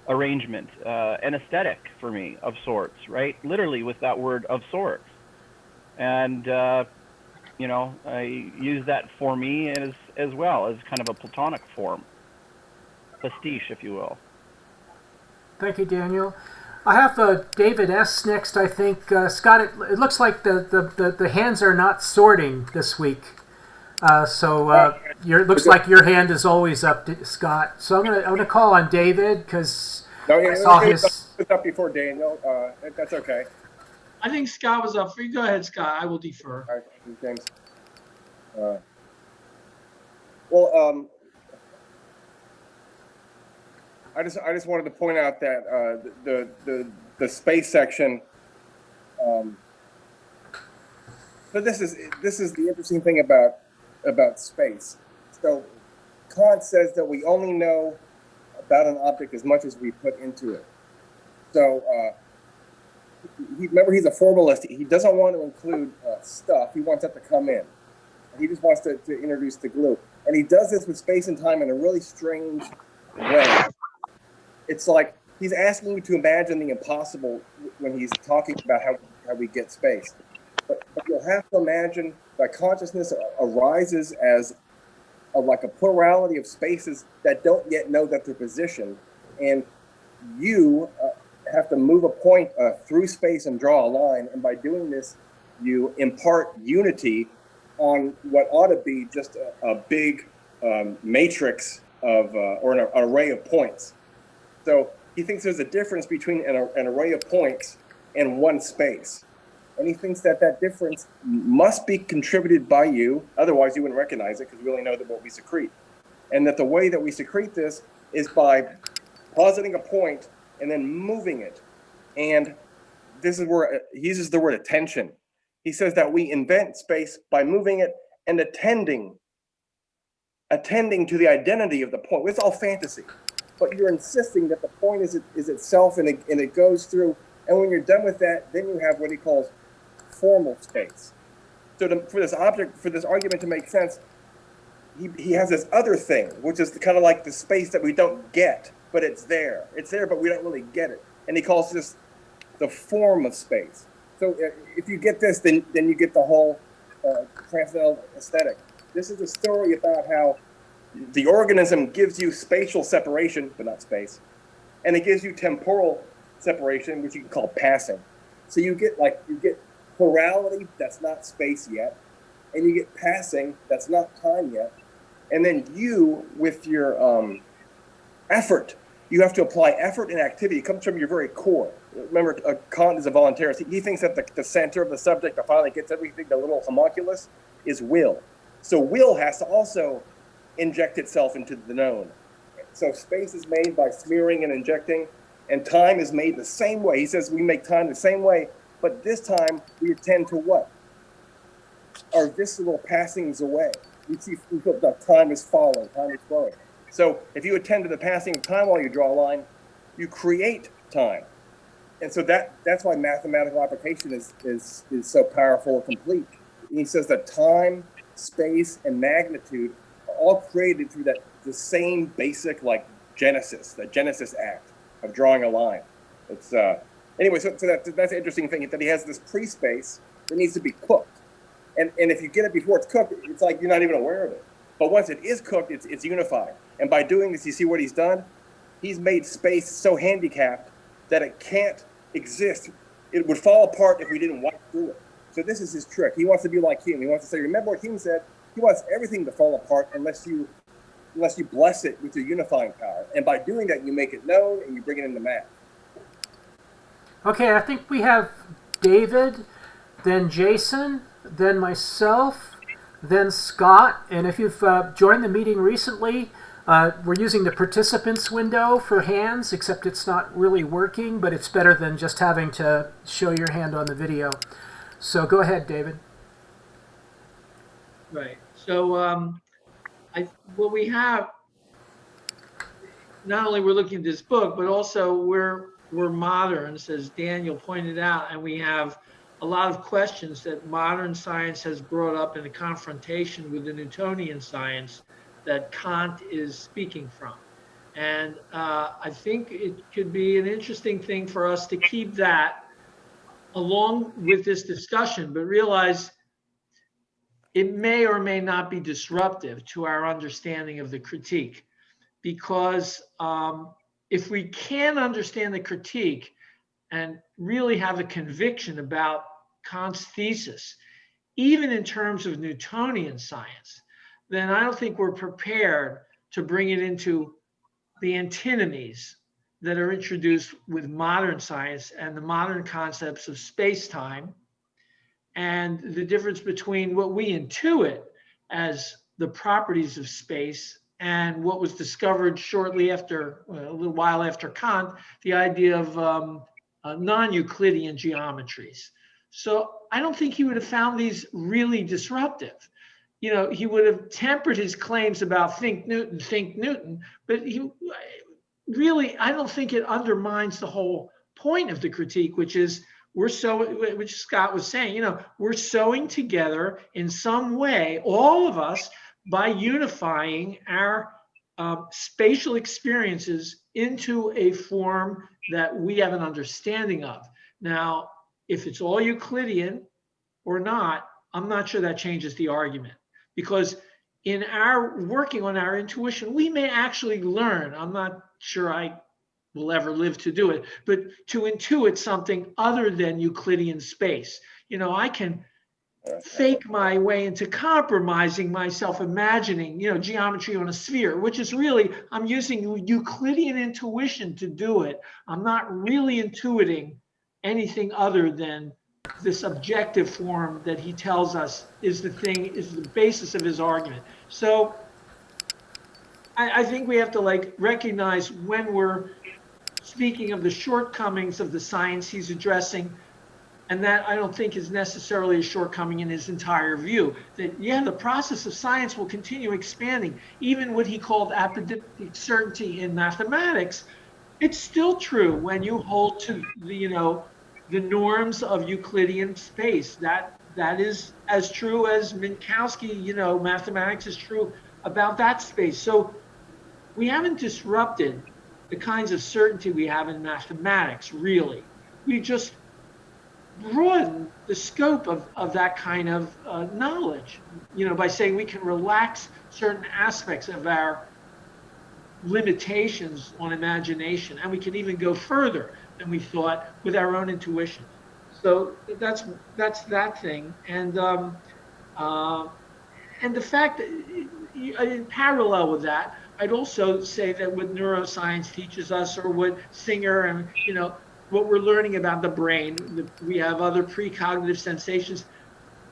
arrangement, an aesthetic for me of sorts, right? Literally with that word of sorts, and I use that for me as well as kind of a Platonic form, pastiche, if you will. Thank you, Daniel. I have David S. next, I think. Scott, it looks like the hands are not sorting this week. It looks like your hand is always up, Scott. So I'm gonna call on David because I saw his. It's up before Daniel. That's okay. I think Scott was up for you. Go ahead, Scott. I will defer. All right, James. I just wanted to point out that the space section. But this is the interesting thing about space. So Kant says that we only know about an object as much as we put into it. So remember, he's a formalist. He doesn't want to include stuff. He wants that to come in. He just wants to introduce the glue. And he does this with space and time in a really strange way. It's like he's asking you to imagine the impossible when he's talking about how we get space. But you'll have to imagine that consciousness arises as like a plurality of spaces that don't yet know that they're positioned. And you have to move a point through space and draw a line. And by doing this, you impart unity on what ought to be just a big matrix of or an array of points. So he thinks there's a difference between an array of points and one space. And he thinks that difference must be contributed by you, otherwise you wouldn't recognize it because we only know that what we secrete. And that the way that we secrete this is by positing a point and then moving it. And this is where he uses the word attention. He says that we invent space by moving it and attending to the identity of the point. It's all fantasy, but you're insisting that the point is itself and it goes through. And when you're done with that, then you have what he calls formal space. So for this argument to make sense, he has this other thing, which is kind of like the space that we don't get, but it's there. It's there, but we don't really get it. And he calls this the form of space. So if you get this, then you get the whole transcendental aesthetic. This is a story about how the organism gives you spatial separation, but not space, and it gives you temporal separation, which you can call passing. So you get plurality that's not space yet, and you get passing that's not time yet, and then you, with your effort, you have to apply effort and activity. It comes from your very core. Remember, Kant is a voluntarist. He thinks that the center of the subject that finally gets everything, the little homunculus, is will. So will has to also inject itself into the known. So space is made by smearing and injecting, and time is made the same way. He says we make time the same way, but this time we attend to what? Our visceral passings away. We feel that time is falling, time is flowing. So if you attend to the passing of time while you draw a line, you create time. And so that's why mathematical application is so powerful and complete. He says that time, space, and magnitude are all created through the same basic Genesis, the Genesis act of drawing a line. It's anyway, so that's an interesting thing, that he has this pre-space that needs to be cooked. And if you get it before it's cooked, it's like you're not even aware of it. But once it is cooked, it's unified. And by doing this, you see what he's done? He's made space so handicapped that it can't exist. It would fall apart if we didn't walk through it. So this is his trick. He wants to be like Hume. He wants to say, remember what Hume said? He wants everything to fall apart unless you bless it with your unifying power. And by doing that, you make it known and you bring it into math. Okay, I think we have David, then Jason, then myself, then Scott. And if you've joined the meeting recently, we're using the participants window for hands, except it's not really working, but it's better than just having to show your hand on the video. So go ahead, David. Right. So what we have, not only we're looking at this book, but also we're moderns, as Daniel pointed out, and we have a lot of questions that modern science has brought up in a confrontation with the Newtonian science that Kant is speaking from. And I think it could be an interesting thing for us to keep that along with this discussion, but realize it may or may not be disruptive to our understanding of the critique. Because if we can't understand the critique, and really have a conviction about Kant's thesis, even in terms of Newtonian science, then I don't think we're prepared to bring it into the antinomies that are introduced with modern science and the modern concepts of space-time, and the difference between what we intuit as the properties of space and what was discovered shortly after, a little while after Kant, the idea of non-Euclidean geometries. So I don't think he would have found these really disruptive. You know, he would have tempered his claims about think Newton, but he really, I don't think it undermines the whole point of the critique, which is which Scott was saying, you know, we're sewing together in some way, all of us, by unifying our spatial experiences into a form that we have an understanding of. Now, if it's all Euclidean or not, I'm not sure that changes the argument, because in our working on our intuition, we may actually learn. I'm not sure I will ever live to do it, but to intuit something other than Euclidean space. You know, I can fake my way into compromising myself, imagining, you know, geometry on a sphere, which is really, I'm using Euclidean intuition to do it. I'm not really intuiting anything other than this objective form that he tells us is the basis of his argument. So I think we have to like recognize when we're speaking of the shortcomings of the science he's addressing, and that I don't think is necessarily a shortcoming in his entire view, that yeah, the process of science will continue expanding. Even what he called apodictic certainty in mathematics, it's still true when you hold to the, you know, the norms of Euclidean space. That is as true as Minkowski, you know, mathematics is true about that space. So we haven't disrupted the kinds of certainty we have in mathematics, really. We just broaden the scope of that kind of knowledge, you know, by saying we can relax certain aspects of our limitations on imagination, and we can even go further than we thought with our own intuition. So that's that thing, and the fact that in parallel with that, I'd also say that what neuroscience teaches us, or what Singer and, you know, what we're learning about the brain, we have other precognitive sensations.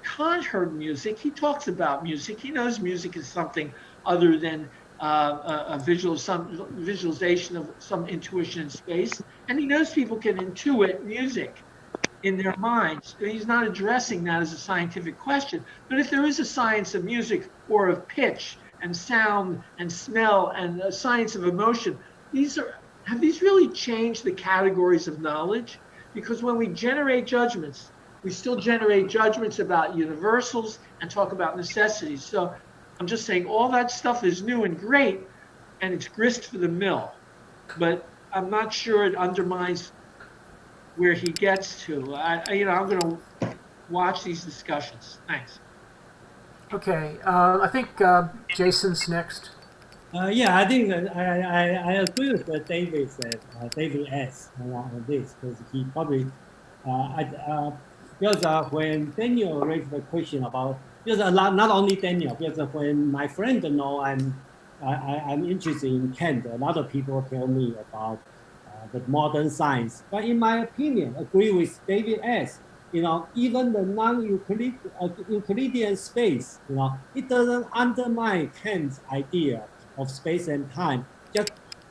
Kant heard music. He talks about music. He knows music is something other than a visualization of some intuition in space. And he knows people can intuit music in their minds. He's not addressing that as a scientific question. But if there is a science of music, or of pitch and sound and smell, and a science of emotion, have these really changed the categories of knowledge? Because when we generate judgments, we still generate judgments about universals and talk about necessities. So I'm just saying all that stuff is new and great, and it's grist for the mill. But I'm not sure it undermines where he gets to. I'm going to watch these discussions. Thanks. Okay, I think Jason's next. Yeah, I think I agree with David S. On this, because he probably because when Daniel raised the question about, because not only Daniel, because when my friend know I'm interested in Kant, a lot of people tell me about the modern science. But in my opinion, agree with David S. You know, even the non-Euclidean space, you know, it doesn't undermine Kant's idea of space and time.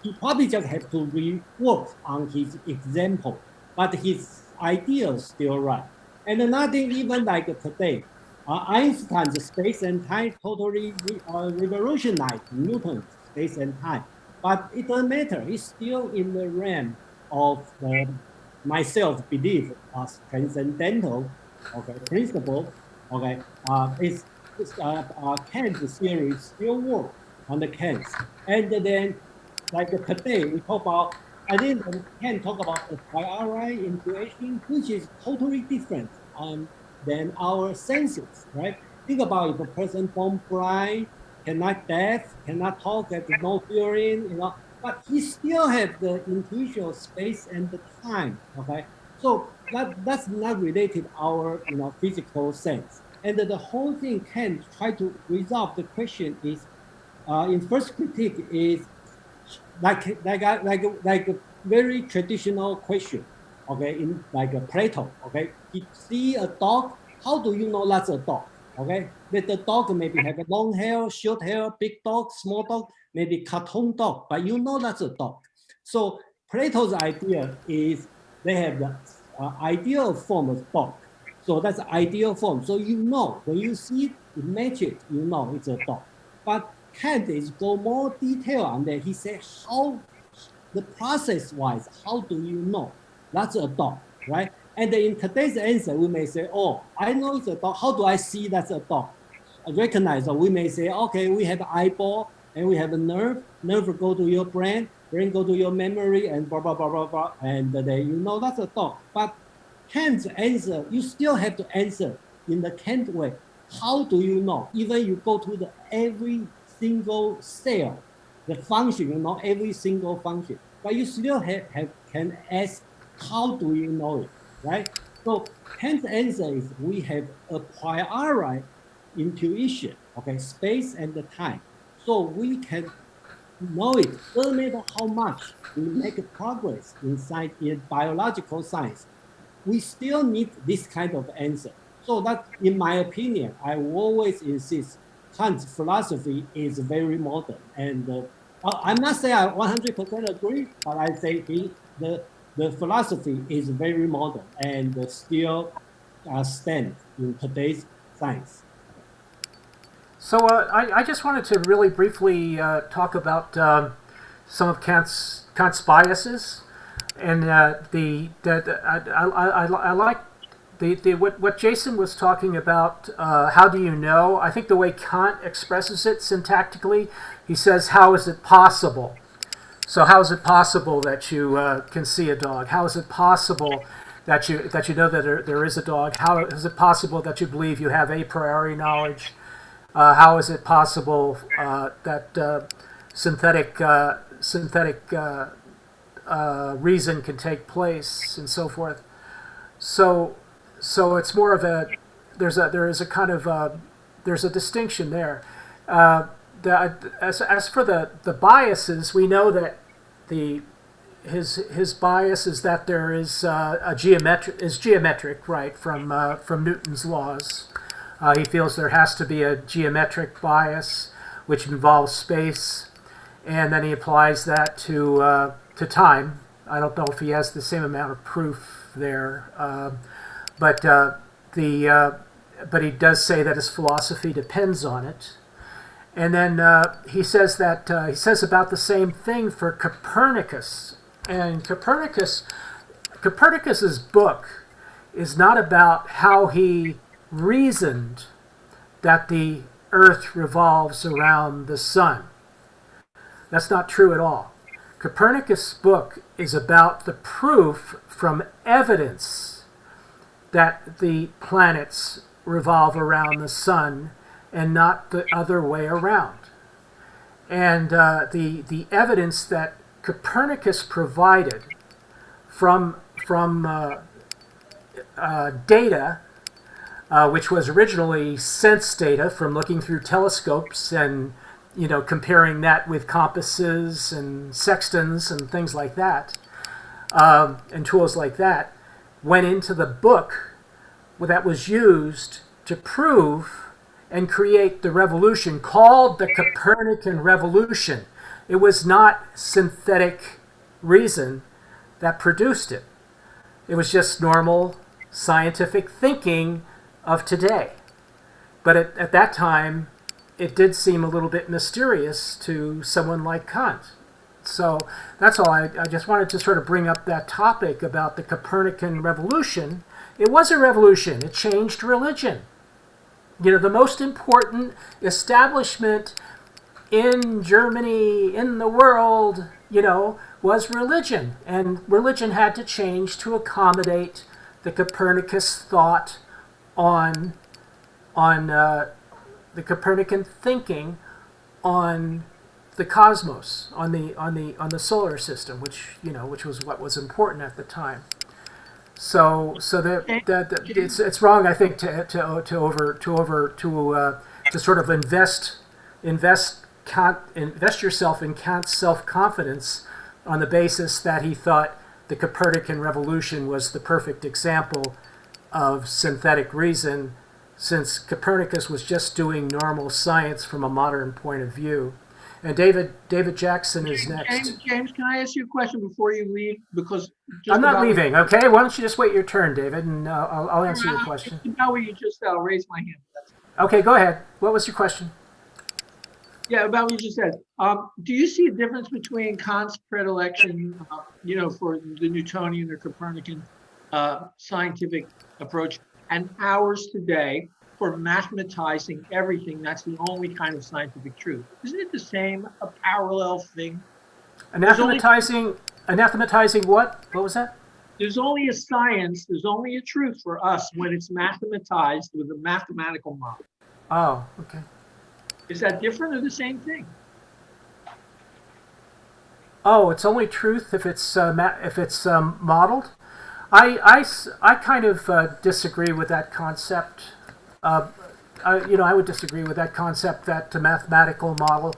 He probably just have to rework on his example, but his idea is still right. And nothing even like today. Einstein's space and time totally revolutionized Newton's space and time. But it doesn't matter. It's still in the realm of myself belief as transcendental, principle. Kant's theory still work on the Kant. And then, like today, we talk about, I think Kant talk about the priori intuition, which is totally different than our senses, right? Think about if a person born blind, cannot deaf, cannot talk, has no hearing, you know. but he still have the intuition of space and the time. Okay, so that's not related our physical sense. And the whole thing can try to resolve the question is in first critique is like a very traditional question. Okay, in like a Plato. Okay, he see a dog. How do you know that's a dog? Okay, that the dog maybe have a long hair, short hair, big dog, small dog, maybe cartoon dog, but you know that's a dog. So Plato's idea is they have the ideal form of dog. So that's the ideal form. So you know when you see it, you match it, you know it's a dog. But Kant is go more detail on that. He said how the process wise, how do you know that's a dog, right? And in today's answer, we may say, oh, I know it's a dog. How do I see that's a dog? I recognize, or we may say, okay, we have eyeball and we have a nerve. Nerve go to your brain go to your memory, and blah, blah, blah, blah, blah. And then you know that's a dog. But Kant's answer, you still have to answer in the Kant way. How do you know? Even you go to the every single cell, the function, you know, every single function. But you still can ask, how do you know it, right? So Kant's answer is we have a priori intuition, okay, space and the time. So we can know it, no matter how much we make progress in science, in biological science, we still need this kind of answer. So that, in my opinion, I always insist Kant's philosophy is very modern. And I'm not saying I 100% agree, but I say the philosophy is very modern and still stand in today's science. So I just wanted to really briefly talk about some of Kant's biases, and I like what Jason was talking about. How do you know? I think the way Kant expresses it syntactically, he says, "How is it possible?" So how is it possible that you can see a dog? How is it possible that you know that there is a dog? How is it possible that you believe you have a priori knowledge? How is it possible that synthetic reason can take place, and so forth? So it's more of a there's a kind of there's a distinction there. As for the biases, we know that his bias is that there is geometric, right, from Newton's laws. He feels there has to be a geometric bias, which involves space, and then he applies that to time. I don't know if he has the same amount of proof there, but he does say that his philosophy depends on it. And then he says about the same thing for Copernicus. And Copernicus's book is not about how he reasoned that the Earth revolves around the sun. That's not true at all. Copernicus' book is about the proof from evidence that the planets revolve around the sun and not the other way around. And the evidence that Copernicus provided from data, which was originally sense data from looking through telescopes and comparing that with compasses and sextants and things like that, and tools like that, went into the book that was used to prove and create the revolution called the Copernican revolution. It was not synthetic reason that produced it. It was just normal scientific thinking of today. But at that time, it did seem a little bit mysterious to someone like Kant. So that's all. I just wanted to sort of bring up that topic about the Copernican revolution. It was a revolution. It changed religion. The most important establishment in Germany, in the world, was religion. And religion had to change to accommodate the Copernicus thought on the Copernican thinking on the cosmos, on the solar system, which was what was important at the time. So that it's wrong, I think, to sort of invest yourself in Kant's self-confidence on the basis that he thought the Copernican revolution was the perfect example of synthetic reason, since Copernicus was just doing normal science from a modern point of view. And David Jackson is next. James, can I ask you a question before you leave? Because I'm not leaving, okay? Why don't you just wait your turn, David, and I'll answer your question. About what you just said, I'll raise my hand. Okay, go ahead. What was your question? Yeah, about what you just said. Do you see a difference between Kant's predilection, for the Newtonian or Copernican scientific approach and ours today for mathematizing everything? That's the only kind of scientific truth. Isn't it the same, a parallel thing? Anathematizing what? What was that? There's only a science, there's only a truth for us when it's mathematized with a mathematical model. Oh, okay. Is that different or the same thing? Oh, it's only truth if it's modeled. I kind of disagree with that concept. I would disagree with that concept that the mathematical model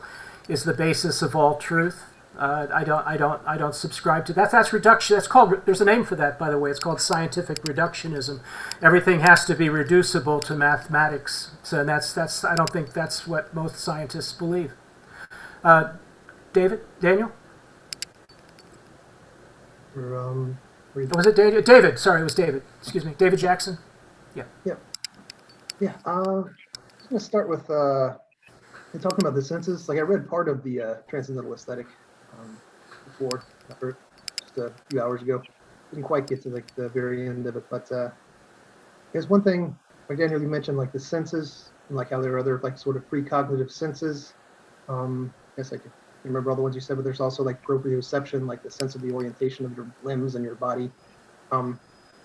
is the basis of all truth. I don't subscribe to that. That's reduction. That's called. There's a name for that, by the way. It's called scientific reductionism. Everything has to be reducible to mathematics. So that's. I don't think that's what most scientists believe. Daniel. Was it Daniel? David. Sorry, it was David. Excuse me, David Jackson. Yeah. I'm just gonna start with talking about the senses. Like I read part of the Transcendental Aesthetic before, just a few hours ago. Didn't quite get to like the very end of it, but there's one thing. Like Daniel, you mentioned like the senses and like how there are other like sort of precognitive senses. I guess I can remember all the ones you said, but there's also like proprioception, like the sense of the orientation of your limbs and your body.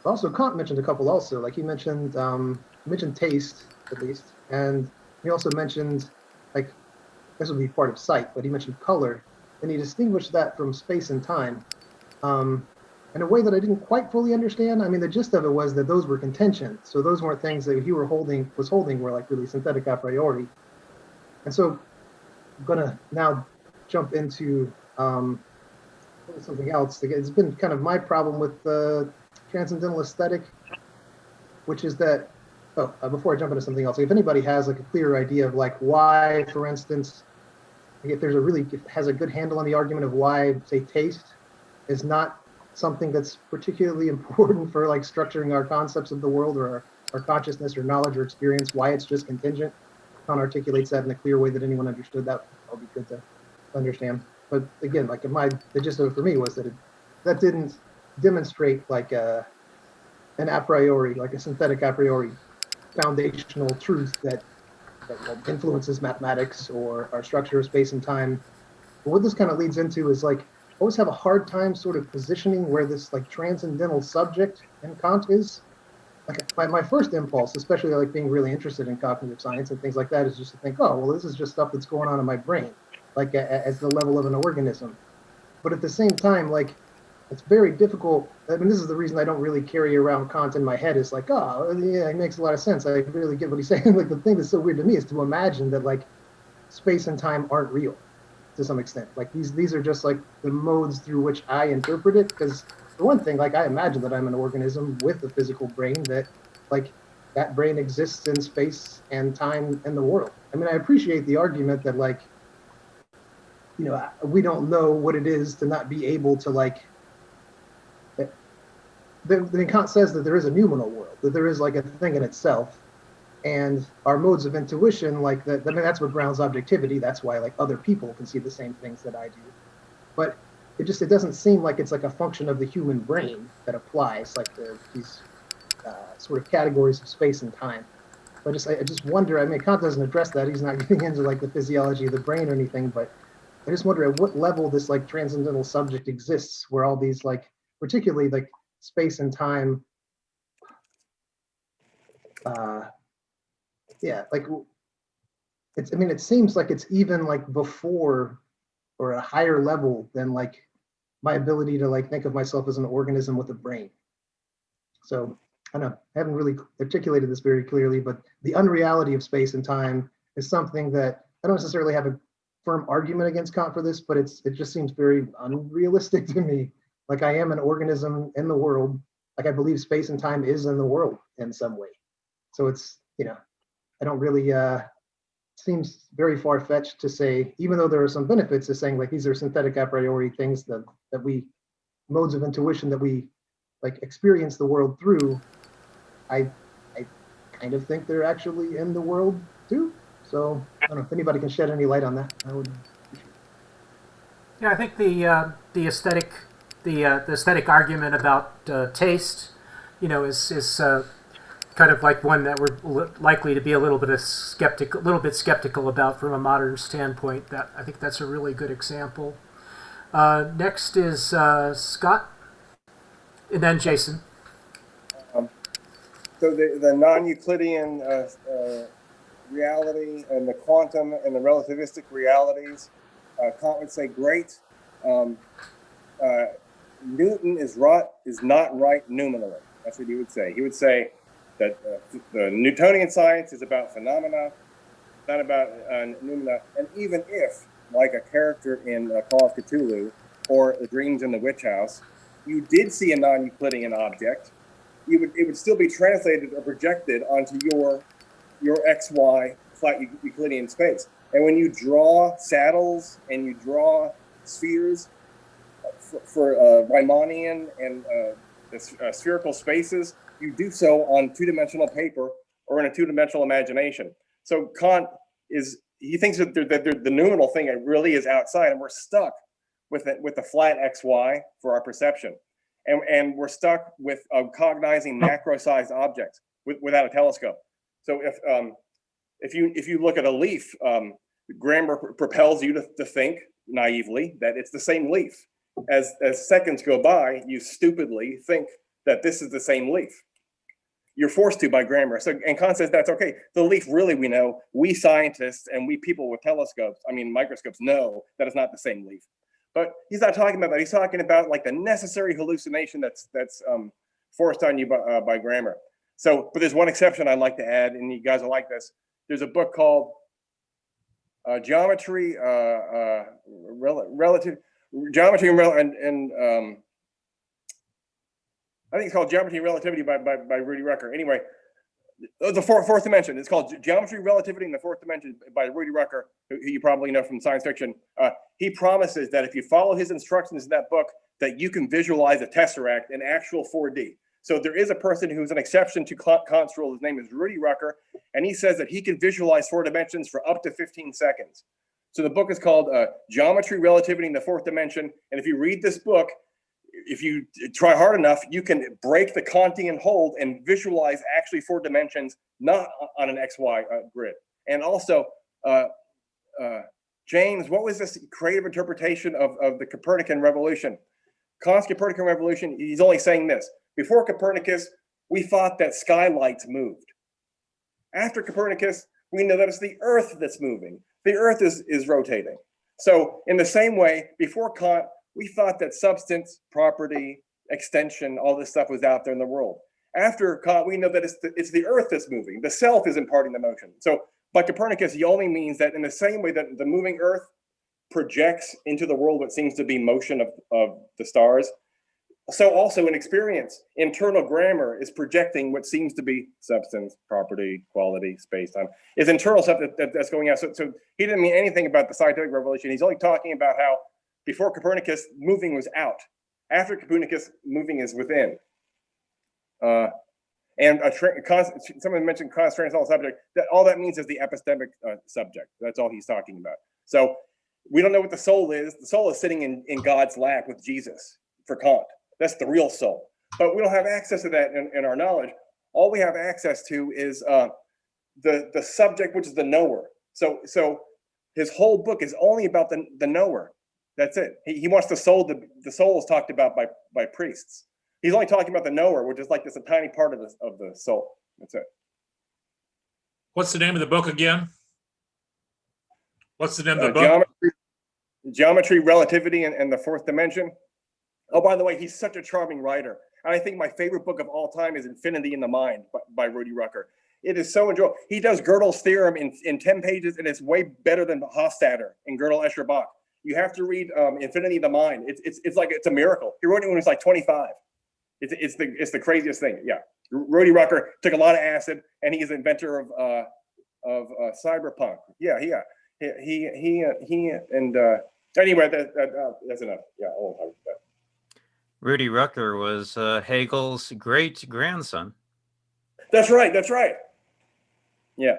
Also, Kant mentioned a couple. Also, like he mentioned taste at least, and he also mentioned like this would be part of sight, but he mentioned color, and he distinguished that from space and time in a way that I didn't quite fully understand. I mean, the gist of it was that those were contention, so those weren't things that he was holding were like really synthetic a priori. And so I'm gonna now jump into something else. It's been kind of my problem with the Transcendental Aesthetic, which is that before I jump into something else, if anybody has like a clear idea of like why, for instance, if it has a good handle on the argument of why, say, taste is not something that's particularly important for like structuring our concepts of the world or our consciousness or knowledge or experience, why it's just contingent. Kant articulates that in a clear way that anyone understood. That would be good to understand. But again, like the gist of it for me was that that didn't demonstrate like an a priori, like a synthetic a priori foundational truth that influences mathematics or our structure of space and time. But what this kind of leads into is like I always have a hard time sort of positioning where this like transcendental subject in Kant is. Like my first impulse, especially like being really interested in cognitive science and things like that, is just to think, oh, well, this is just stuff that's going on in my brain, like as the level of an organism. But at the same time, like it's very difficult. I mean, this is the reason I don't really carry around Kant in my head. Is like, oh, yeah, it makes a lot of sense. I really get what he's saying. Like the thing that's so weird to me is to imagine that like space and time aren't real to some extent. Like these are just like the modes through which I interpret it. Because for one thing, like I imagine that I'm an organism with a physical brain that like that brain exists in space and time and the world. I mean, I appreciate the argument that like, we don't know what it is to not be able to like. Then Kant says that there is a noumenal world, that there is like a thing in itself, and our modes of intuition, like that. I mean, that's what grounds objectivity. That's why like other people can see the same things that I do, but it doesn't seem like it's like a function of the human brain that applies like these sort of categories of space and time. I just wonder. I mean, Kant doesn't address that. He's not getting into like the physiology of the brain or anything, but I just wonder at what level this like transcendental subject exists, where all these like, particularly like space and time, like it's. I mean, it seems like it's even like before or a higher level than like my ability to like think of myself as an organism with a brain. So I don't know, I haven't really articulated this very clearly, but the unreality of space and time is something that I don't necessarily have a firm argument against Kant for this, but it just seems very unrealistic to me. Like I am an organism in the world. Like I believe space and time is in the world in some way. So it's, I don't really, seems very far-fetched to say, even though there are some benefits to saying like these are synthetic a priori things that we, modes of intuition that we like experience the world through, I kind of think they're actually in the world too. So I don't know if anybody can shed any light on that. I would appreciate it. Yeah, I think the aesthetic argument about taste, is kind of like one that we're likely to be a little bit skeptical about from a modern standpoint. That I think that's a really good example. Next is Scott, and then Jason. So the non-Euclidean reality and the quantum and the relativistic realities, Kant would say, great. Newton is not right nominally. That's what he would say. He would say that the Newtonian science is about phenomena, not about noumena. And even if, like a character in Call of Cthulhu or The Dreams in the Witch House, you did see a non-Euclidean object, it would still be translated or projected onto your XY flat Euclidean space. And when you draw saddles and you draw spheres for Riemannian and spherical spaces, you do so on two-dimensional paper or in a two-dimensional imagination. So Kant he thinks that the noumenal thing really is outside, and we're stuck with the flat XY for our perception. And we're stuck with cognizing macro-sized objects without a telescope. So if you look at a leaf, grammar propels you to think naively that it's the same leaf. As seconds go by, you stupidly think that this is the same leaf. You're forced to by grammar. So, and Kant says that's okay. The leaf, really, we know, we scientists and we people with microscopes know that it's not the same leaf. But he's not talking about that. He's talking about like the necessary hallucination that's forced on you by grammar. So, but there's one exception I'd like to add, and you guys will like this. There's a book called Geometry, Relative Geometry and I think it's called Geometry and Relativity by Rudy Rucker. Anyway, the fourth dimension. It's called Geometry, Relativity, and the Fourth Dimension by Rudy Rucker, who you probably know from science fiction. He promises that if you follow his instructions in that book, that you can visualize a tesseract in actual 4D. So there is a person who's an exception to Kant's rule. His name is Rudy Rucker, and he says that he can visualize 4 dimensions for up to 15 seconds. So the book is called Geometry, Relativity, and the Fourth Dimension. And if you read this book, if you try hard enough, you can break the Kantian hold and visualize actually 4 dimensions, not on an XY grid. And also, James, what was this creative interpretation of the Copernican revolution? Kant's Copernican revolution, he's only saying this. Before Copernicus, we thought that skylights moved. After Copernicus, we know that it's the Earth that's moving. The Earth is rotating. So in the same way, before Kant, we thought that substance, property, extension, all this stuff was out there in the world. After Kant, we know that it's the Earth that's moving. The self is imparting the motion. So by Copernicus, he only means that in the same way that the moving Earth projects into the world what seems to be motion of the stars, so also in experience, internal grammar is projecting what seems to be substance, property, quality, space-time. Is internal stuff that's going out. So he didn't mean anything about the scientific revolution. He's only talking about how before Copernicus, moving was out. After Copernicus, moving is within. Someone mentioned Kant's transcendental subject. All that means is the epistemic subject. That's all he's talking about. So we don't know what the soul is. The soul is sitting in God's lap with Jesus for Kant. That's the real soul. But we don't have access to that in our knowledge. All we have access to is the subject, which is the knower. So his whole book is only about the knower. That's it. He wants the soul. The soul is talked about by priests. He's only talking about the knower, which is like this a tiny part of the soul. That's it. What's the name of the book again? What's the name of the book? Geometry, Geometry, Relativity, and the Fourth Dimension. Oh, by the way, he's such a charming writer. And I think my favorite book of all time is Infinity in the Mind by Rudy Rucker. It is so enjoyable. He does Gödel's theorem in 10 pages, and it's way better than Hofstadter and Gödel Escher Bach. You have to read Infinity in the Mind. It's like it's a miracle. He wrote it when he was like 25. It's the craziest thing. Yeah, Rudy Rucker took a lot of acid, and he's the inventor of cyberpunk. Yeah. Anyway, that's enough. Yeah, I won't talk about that. Rudy Rucker was Hegel's great grandson. That's right. Yeah.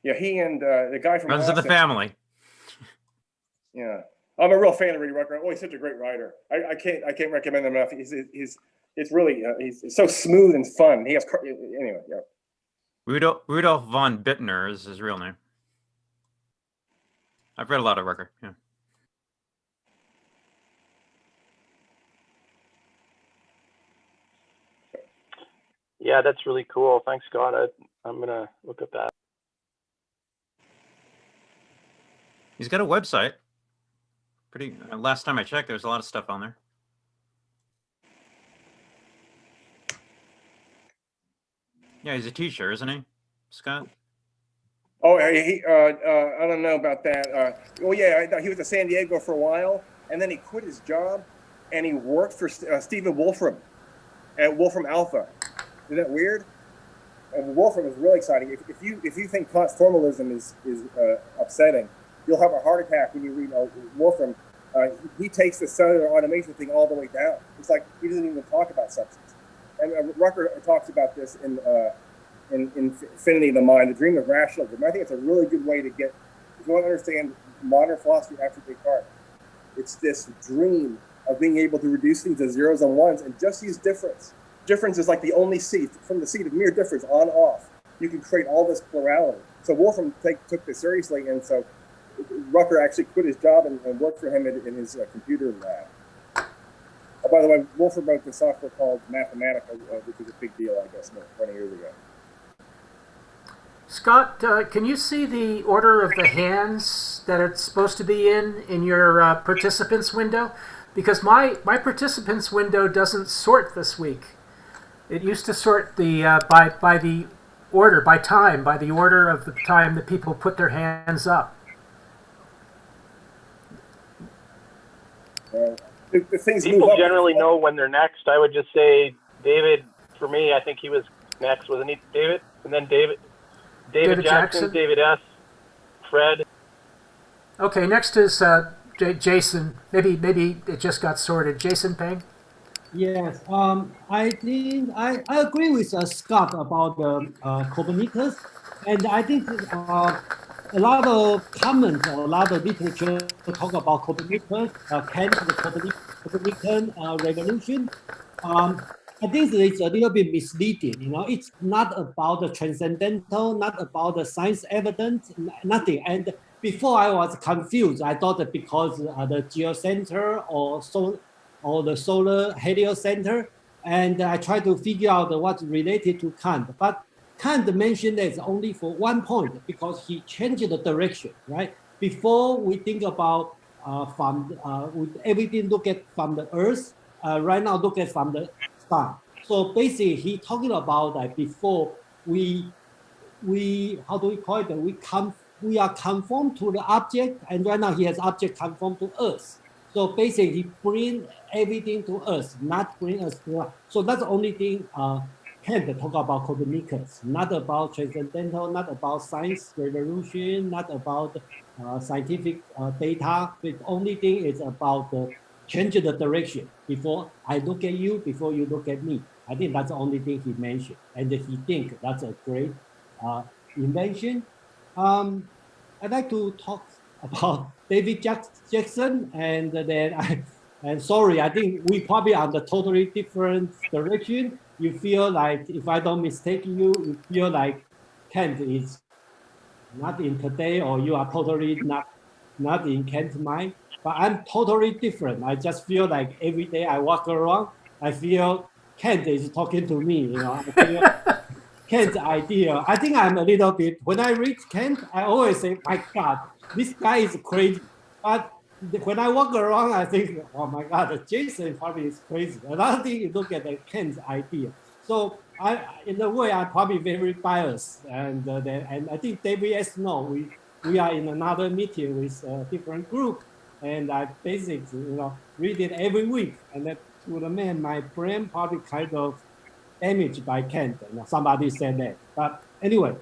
He and the guy from Runs to the Austin. family. Yeah, I'm a real fan of Rudy Rucker. Oh, he's such a great writer. I can't recommend him enough. It's really he's so smooth and fun. He has anyway. Yeah. Rudolf von Bittner is his real name. I've read a lot of Rucker. Yeah. Yeah, that's really cool. Thanks, Scott. I'm gonna look at that. He's got a website. Pretty. Last time I checked, there's a lot of stuff on there. Yeah, he's a teacher, isn't he, Scott? Oh, I don't know about that. Well, yeah, he was in San Diego for a while, and then he quit his job, and he worked for Stephen Wolfram at Wolfram Alpha. Isn't that weird? And Wolfram is really exciting. If you think Kant's formalism is upsetting, you'll have a heart attack when you read Wolfram. He takes the cellular automation thing all the way down. It's like he doesn't even talk about substance. And Rucker talks about this in Infinity of the Mind, the dream of rationalism. I think it's a really good way to get, if you want to understand modern philosophy after Descartes, it's this dream of being able to reduce things to zeros and ones and just use difference. Difference is like the only seed, from the seed of mere difference on off. You can create all this plurality. So Wolfram took this seriously, and so Rucker actually quit his job and worked for him in his computer lab. Oh, by the way, Wolfram wrote the software called Mathematica, which was a big deal, I guess, 20 years ago. Scott, can you see the order of the hands that it's supposed to be in your participants window? Because my participants window doesn't sort this week. It used to sort the by the order, by time, by the order of the time that people put their hands up. The things People generally know when they're next. I would just say David. For me, I think he was next, wasn't he, David? And then David Jackson, David S., Fred. Okay, next is Jason. Maybe it just got sorted. Jason Peng. Yes, I think I agree with Scott about the Copernicus, and I think a lot of comments or a lot of literature talk about Copernicus, Kant, the Copernican revolution. I think it's a little bit misleading. It's not about the transcendental, not about the science evidence, nothing. And before I was confused. I thought that because the geocenter or the solar heliocenter, and I tried to figure out what's related to Kant. But Kant mentioned that it's only for one point because he changed the direction, right? Before we think about everything look at from the Earth, right now look at from the sun. So basically, he talking about that before we how do we call it? We are conformed to the object, and right now he has object conformed to Earth. So basically, he bring everything to us, not bring us to us. So that's the only thing Kant talk about Copernicus, not about transcendental, not about science revolution, not about scientific data. The only thing is about the change the direction. Before I look at you, before you look at me. I think that's the only thing he mentioned, and he think that's a great invention. I'd like to talk about David Jackson, and then I think we probably are on the totally different direction. You feel like, if I don't mistake you, you feel like Kant is not in today, or you are totally not in Kant's mind. But I'm totally different. I just feel like every day I walk around, I feel Kant is talking to me. I feel Kant's idea. I think I'm a little bit, when I read Kant, I always say, my God, this guy is crazy. But when I walk around, I think, oh my God, Jason probably is crazy. Another thing, you look at the Kant's idea. So in a way, I'm probably very biased, and I think David S. know we are in another meeting with a different group, and I basically read it every week, and that to the man, my brain probably kind of damaged by Kant. Somebody said that, but anyway,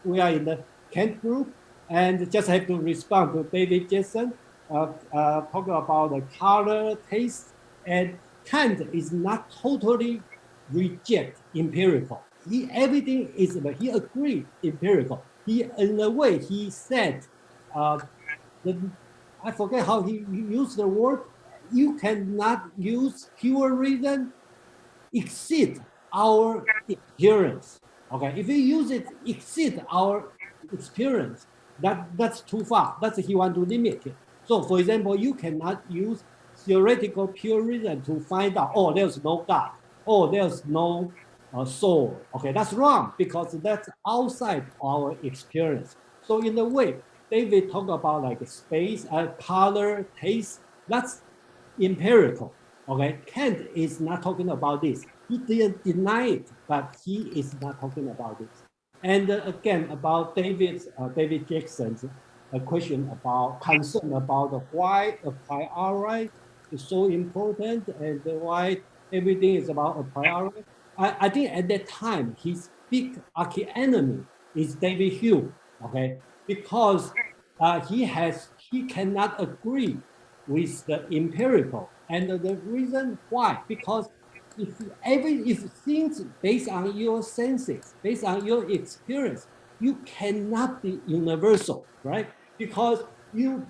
we are in the Kant group, and just have to respond to David Jason. Talk about the color, taste, and Kant is not totally reject empirical. Everything is, he agreed empirical. He, in a way, he said, the, I forget how he used the word. You cannot use pure reason exceed our experience. Okay, if we use it exceed our experience, that's too far. That's he want to limit it. So, for example, you cannot use theoretical pure reason to find out, oh, there's no God, oh, there's no soul. Okay, that's wrong because that's outside our experience. So, in a way, David talk about like space, color, taste. That's empirical. Okay, Kant is not talking about this. He didn't deny it, but he is not talking about this. And again, about David Jackson's question about concern about why a priori is so important and why everything is about a priori. I think at that time his big arch-enemy is David Hume. Okay, because he cannot agree with the empirical. And the reason why, because if things based on your senses, based on your experience, you cannot be universal, right? Because you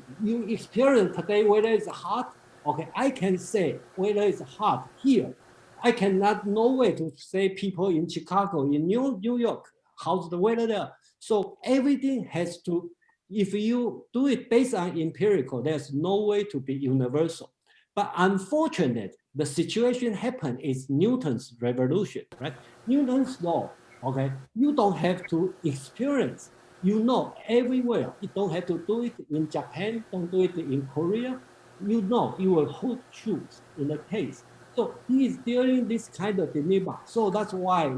experience today whether it's hot. Okay, I can say whether it's hot here. I cannot no way to say people in Chicago, in New York, how's the weather there. So everything has to, if you do it based on empirical, there's no way to be universal. But unfortunately, the situation happened is Newton's revolution, right? Newton's law, okay? You don't have to experience, everywhere. You don't have to do it in Japan, don't do it in Korea. You will choose in the case. So he is dealing this kind of dilemma. So that's why,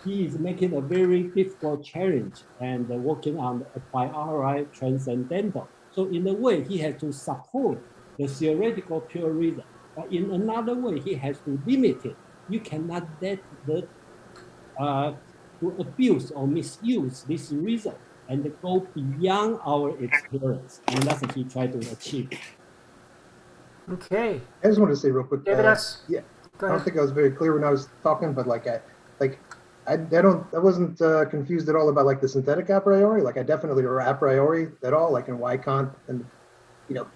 he is making a very difficult challenge and working on a priori transcendental. So in a way, he has to support the theoretical pure reason, but in another way, he has to limit it. You cannot let to abuse or misuse this reason and go beyond our experience, and that's what he tried to achieve. Okay. I just wanted to say real quick. David S. Yeah, Go I don't ahead. think I was very clear when I was talking, but I wasn't confused at all about like the synthetic a priori. Like I definitely are a priori at all, like in why Kant and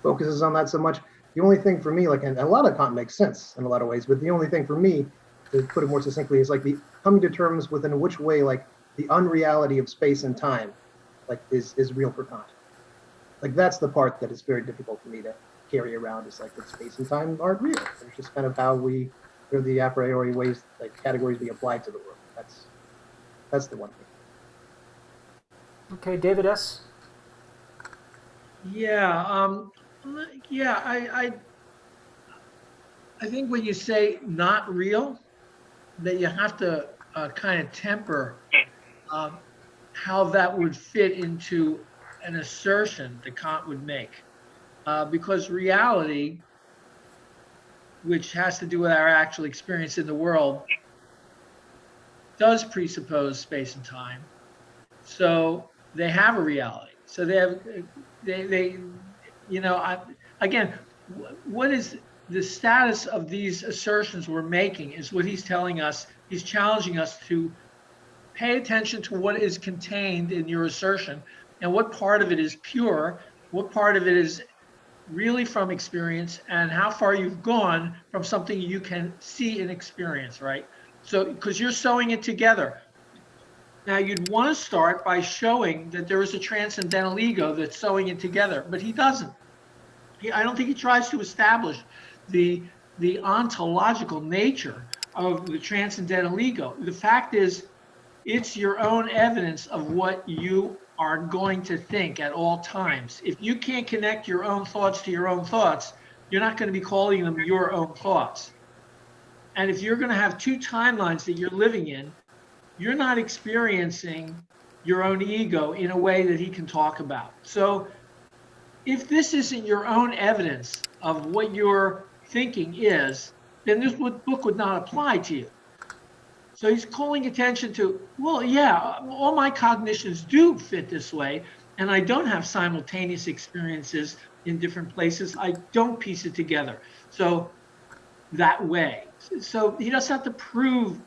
focuses on that so much. The only thing for me, like, and a lot of Kant makes sense in a lot of ways, but the only thing for me, to put it more succinctly, is like the coming to terms within which way, like the unreality of space and time, like is real for Kant. Like that's the part that is very difficult for me to carry around. Is like that space and time aren't real. It's just kind of how they're the a priori ways, like categories we apply to the world. That's the one thing. Okay, David S. Yeah, I think when you say not real, that you have to kind of temper how that would fit into an assertion that Kant would make, because reality, which has to do with our actual experience in the world, does presuppose space and time. So they have a reality. So again, what is the status of these assertions we're making is what he's telling us. He's challenging us to pay attention to what is contained in your assertion and what part of it is pure, what part of it is really from experience, and how far you've gone from something you can see and experience, right? So, because you're sewing it together. Now, you'd want to start by showing that there is a transcendental ego that's sewing it together, but he doesn't. I don't think he tries to establish the ontological nature of the transcendental ego. The fact is, it's your own evidence of what you are going to think at all times. If you can't connect your own thoughts to your own thoughts, you're not going to be calling them your own thoughts. And if you're going to have two timelines that you're living in, you're not experiencing your own ego in a way that he can talk about. So if this isn't your own evidence of what your thinking is, then this book would not apply to you. So he's calling attention to, well, yeah, all my cognitions do fit this way, and I don't have simultaneous experiences in different places. I don't piece it together. So that way. So he doesn't have to prove,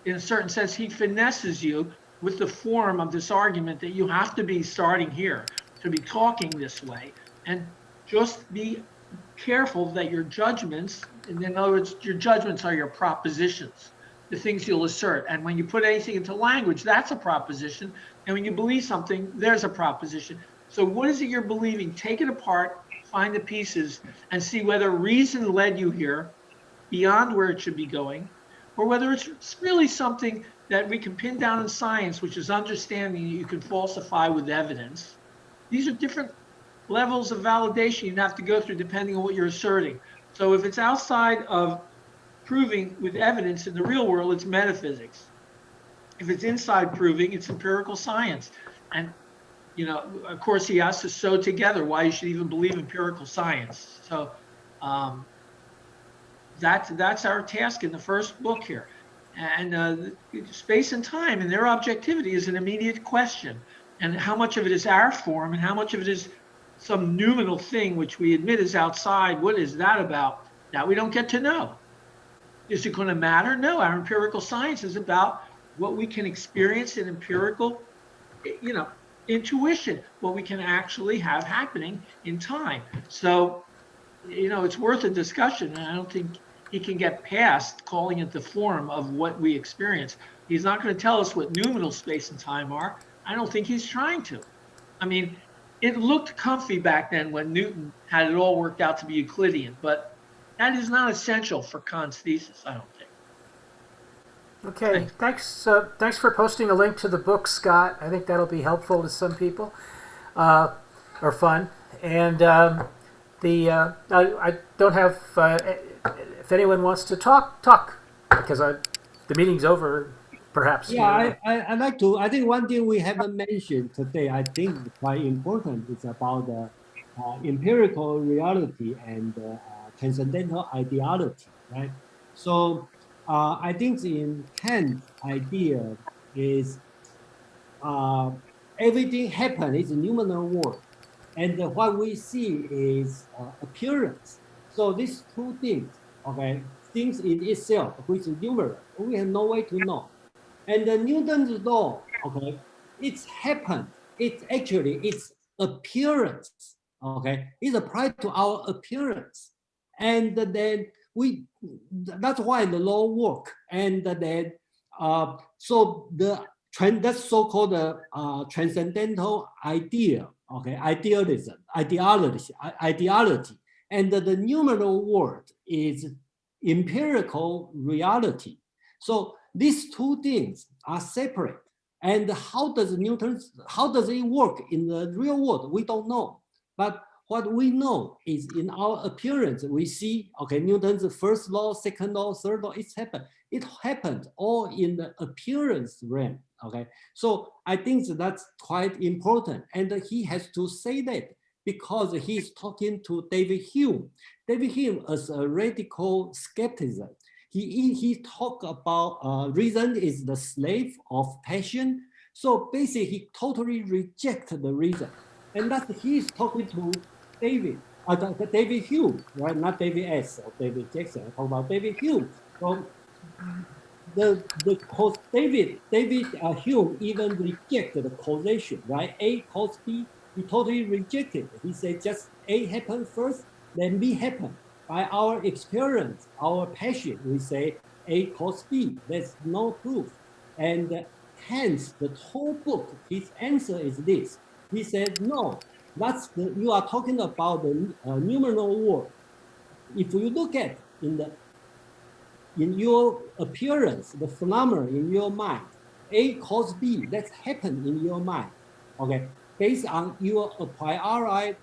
in a certain sense, he finesses you with the form of this argument that you have to be starting here, to be talking this way, and just be careful that your judgments, in other words, your judgments are your propositions, the things you'll assert. And when you put anything into language, that's a proposition. And when you believe something, there's a proposition. So what is it you're believing? Take it apart, find the pieces, and see whether reason led you here beyond where it should be going, or whether it's really something that we can pin down in science, which is understanding that you can falsify with evidence. These are different levels of validation you have to go through depending on what you're asserting. So if it's outside of proving with evidence in the real world, it's metaphysics. If it's inside proving, it's empirical science. And, you know, of course, he has to sew together why you should even believe empirical science. So that's our task in the first book here. And space and time and their objectivity is an immediate question. And how much of it is our form and how much of it is some noumenal thing, which we admit is outside. What is that about? That we don't get to know. Is it going to matter? No, our empirical science is about what we can experience in empirical, you know, intuition, what we can actually have happening in time. So, you know, it's worth a discussion. And I don't think he can get past calling it the form of what we experience. He's not going to tell us what noumenal space and time are. I don't think he's trying to. I mean, it looked comfy back then when Newton had it all worked out to be Euclidean, but that is not essential for Kant's thesis, I don't think. Okay, thanks for posting a link to the book, Scott. I think that'll be helpful to some people, or fun. And I don't have, if anyone wants to talk, because the meeting's over, perhaps. Yeah, I'd like to, I think one thing we haven't mentioned today, I think is quite important, is about the empirical reality and transcendental ideality, right? So I think in Kant's idea is everything happen is a noumenal world, and what we see is appearance. So these two things, okay, things in itself, which is numerous, we have no way to know. And the Newton's law, okay, it's happened. It's actually its appearance, okay, is applied to our appearance. And then that's why the law work. And then, so that's so-called transcendental idea, okay, idealism, ideality. And the numeral world is empirical reality. So these two things are separate. And how does it work in the real world? We don't know. But what we know is in our appearance, we see, okay, Newton's first law, second law, third law, it's happened. It happened all in the appearance realm, okay? So I think that's quite important. And he has to say that because he's talking to David Hume. David Hume is a radical skepticism. He talked about reason is the slave of passion. So basically he totally rejects the reason. And that's he's talking to David Hume, right? Not David S. or David Jackson. I talk about David Hume. So David Hume even rejected the causation, right? A cause B, he totally rejected. He said just A happened first, then B happened. By our experience, our passion, we say A cause B. There's no proof. And hence the whole book, his answer is this. He said, no, you are talking about the numeral world. If you look at in your appearance, the phenomenon in your mind, A cause B, that's happened in your mind. Okay, based on your a priori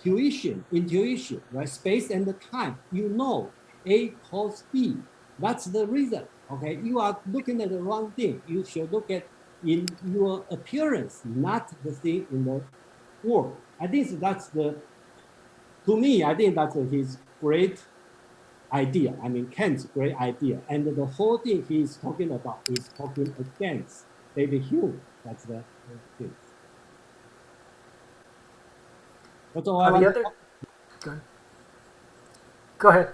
intuition, right? Space and the time, you know A cause B. That's the reason. Okay, you are looking at the wrong thing. You should look at in your appearance, not the thing in the world. I think that's the, to me, I think that's his great idea. I mean, Kant's great idea. And the whole thing he's talking about is talking against David Hume. That's the thing. That's all I want. The other, go ahead.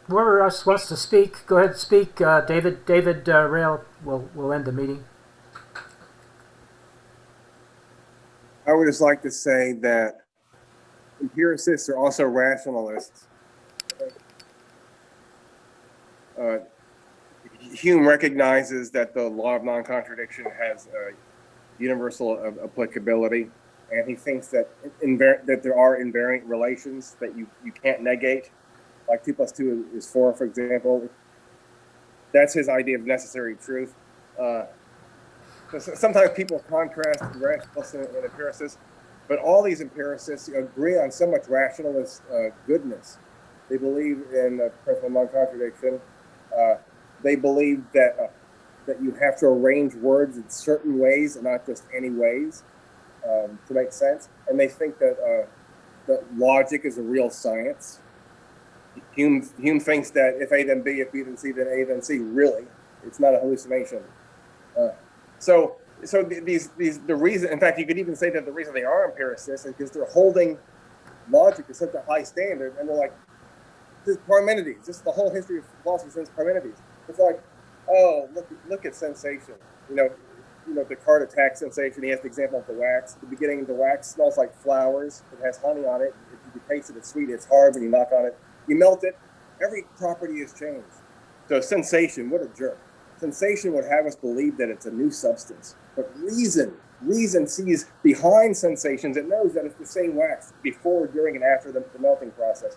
Whoever else wants to speak, go ahead and speak. David Rail will end the meeting. I would just like to say that empiricists are also rationalists. Hume recognizes that the law of non-contradiction has universal applicability, and he thinks that that there are invariant relations that you can't negate, like 2 + 2 is 4, for example. That's his idea of necessary truth. Sometimes people contrast rationalists and empiricists, but all these empiricists agree on so much rationalist goodness. They believe in the principle of non-contradiction. They believe that you have to arrange words in certain ways and not just any ways to make sense. And they think that logic is a real science. Hume thinks that if A then B, if B then C, then A then C. Really, it's not a hallucination. So the reason, in fact, you could even say that the reason they are empiricists is because they're holding logic to such a high standard, and they're like, this is Parmenides. This is the whole history of philosophy since Parmenides. It's like, oh, look at sensation. You know, Descartes attacks sensation. He has the example of the wax. At the beginning, the wax smells like flowers. It has honey on it. If you taste it, it's sweet. It's hard when you knock on it. You melt it. Every property is changed. So sensation, what a jerk. Sensation would have us believe that it's a new substance. But reason sees behind sensations. It knows that it's the same wax before, during, and after the melting process.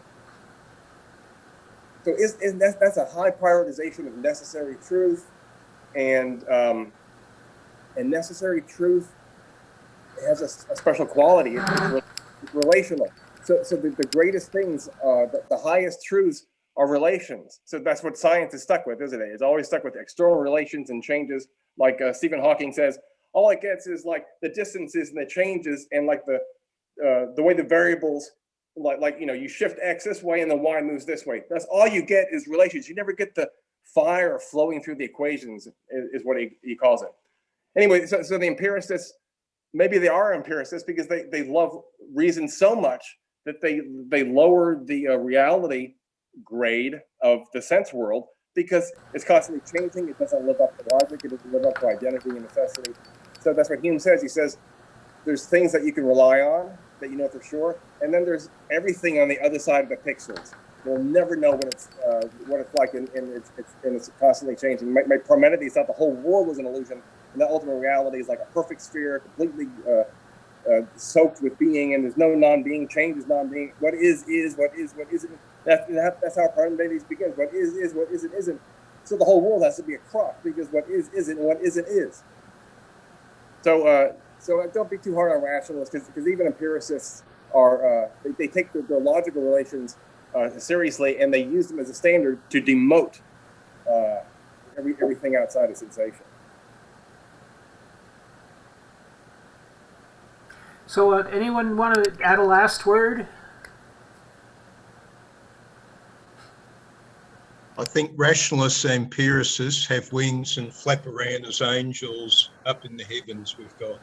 So that's a high prioritization of necessary truth, and necessary truth has a special quality. It's relational. So the greatest things, the highest truths are relations. So that's what science is stuck with, isn't it? It's always stuck with external relations and changes. Like Stephen Hawking says, all it gets is like the distances and the changes, and like the way the variables. Like you shift X this way and the Y moves this way. That's all you get is relations. You never get the fire flowing through the equations, is what he calls it. Anyway, so the empiricists, maybe they are empiricists because they love reason so much that they lower the reality grade of the sense world, because it's constantly changing. It doesn't live up to logic. It doesn't live up to identity and necessity. So that's what Hume says. He says there's things that you can rely on, that you know for sure, and then there's everything on the other side of the pixels. You'll never know what it's like, and it's constantly changing. My Parmenides thought the whole world was an illusion, and the ultimate reality is like a perfect sphere, completely soaked with being, and there's no non-being. Change is non-being. What is, what isn't. That's how Parmenides begins. What is, what isn't. So the whole world has to be a crock, because what is isn't, and what isn't is. So don't be too hard on rationalists, because even empiricists are they take their logical relations seriously, and they use them as a standard to demote everything outside of sensation. So anyone want to add a last word? I think rationalists and empiricists have wings and flap around as angels up in the heavens with God.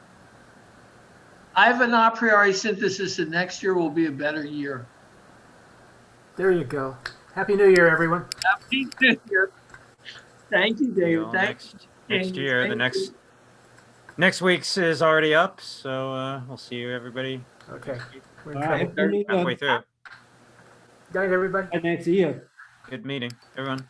I have an a priori synthesis that next year will be a better year. There you go. Happy New Year, everyone. Happy New Year. Thank you, David. Next year. Next week's is already up, so we'll see you, everybody. Okay. We're All right. Halfway through. Good night, everybody. Next year. Good meeting, everyone.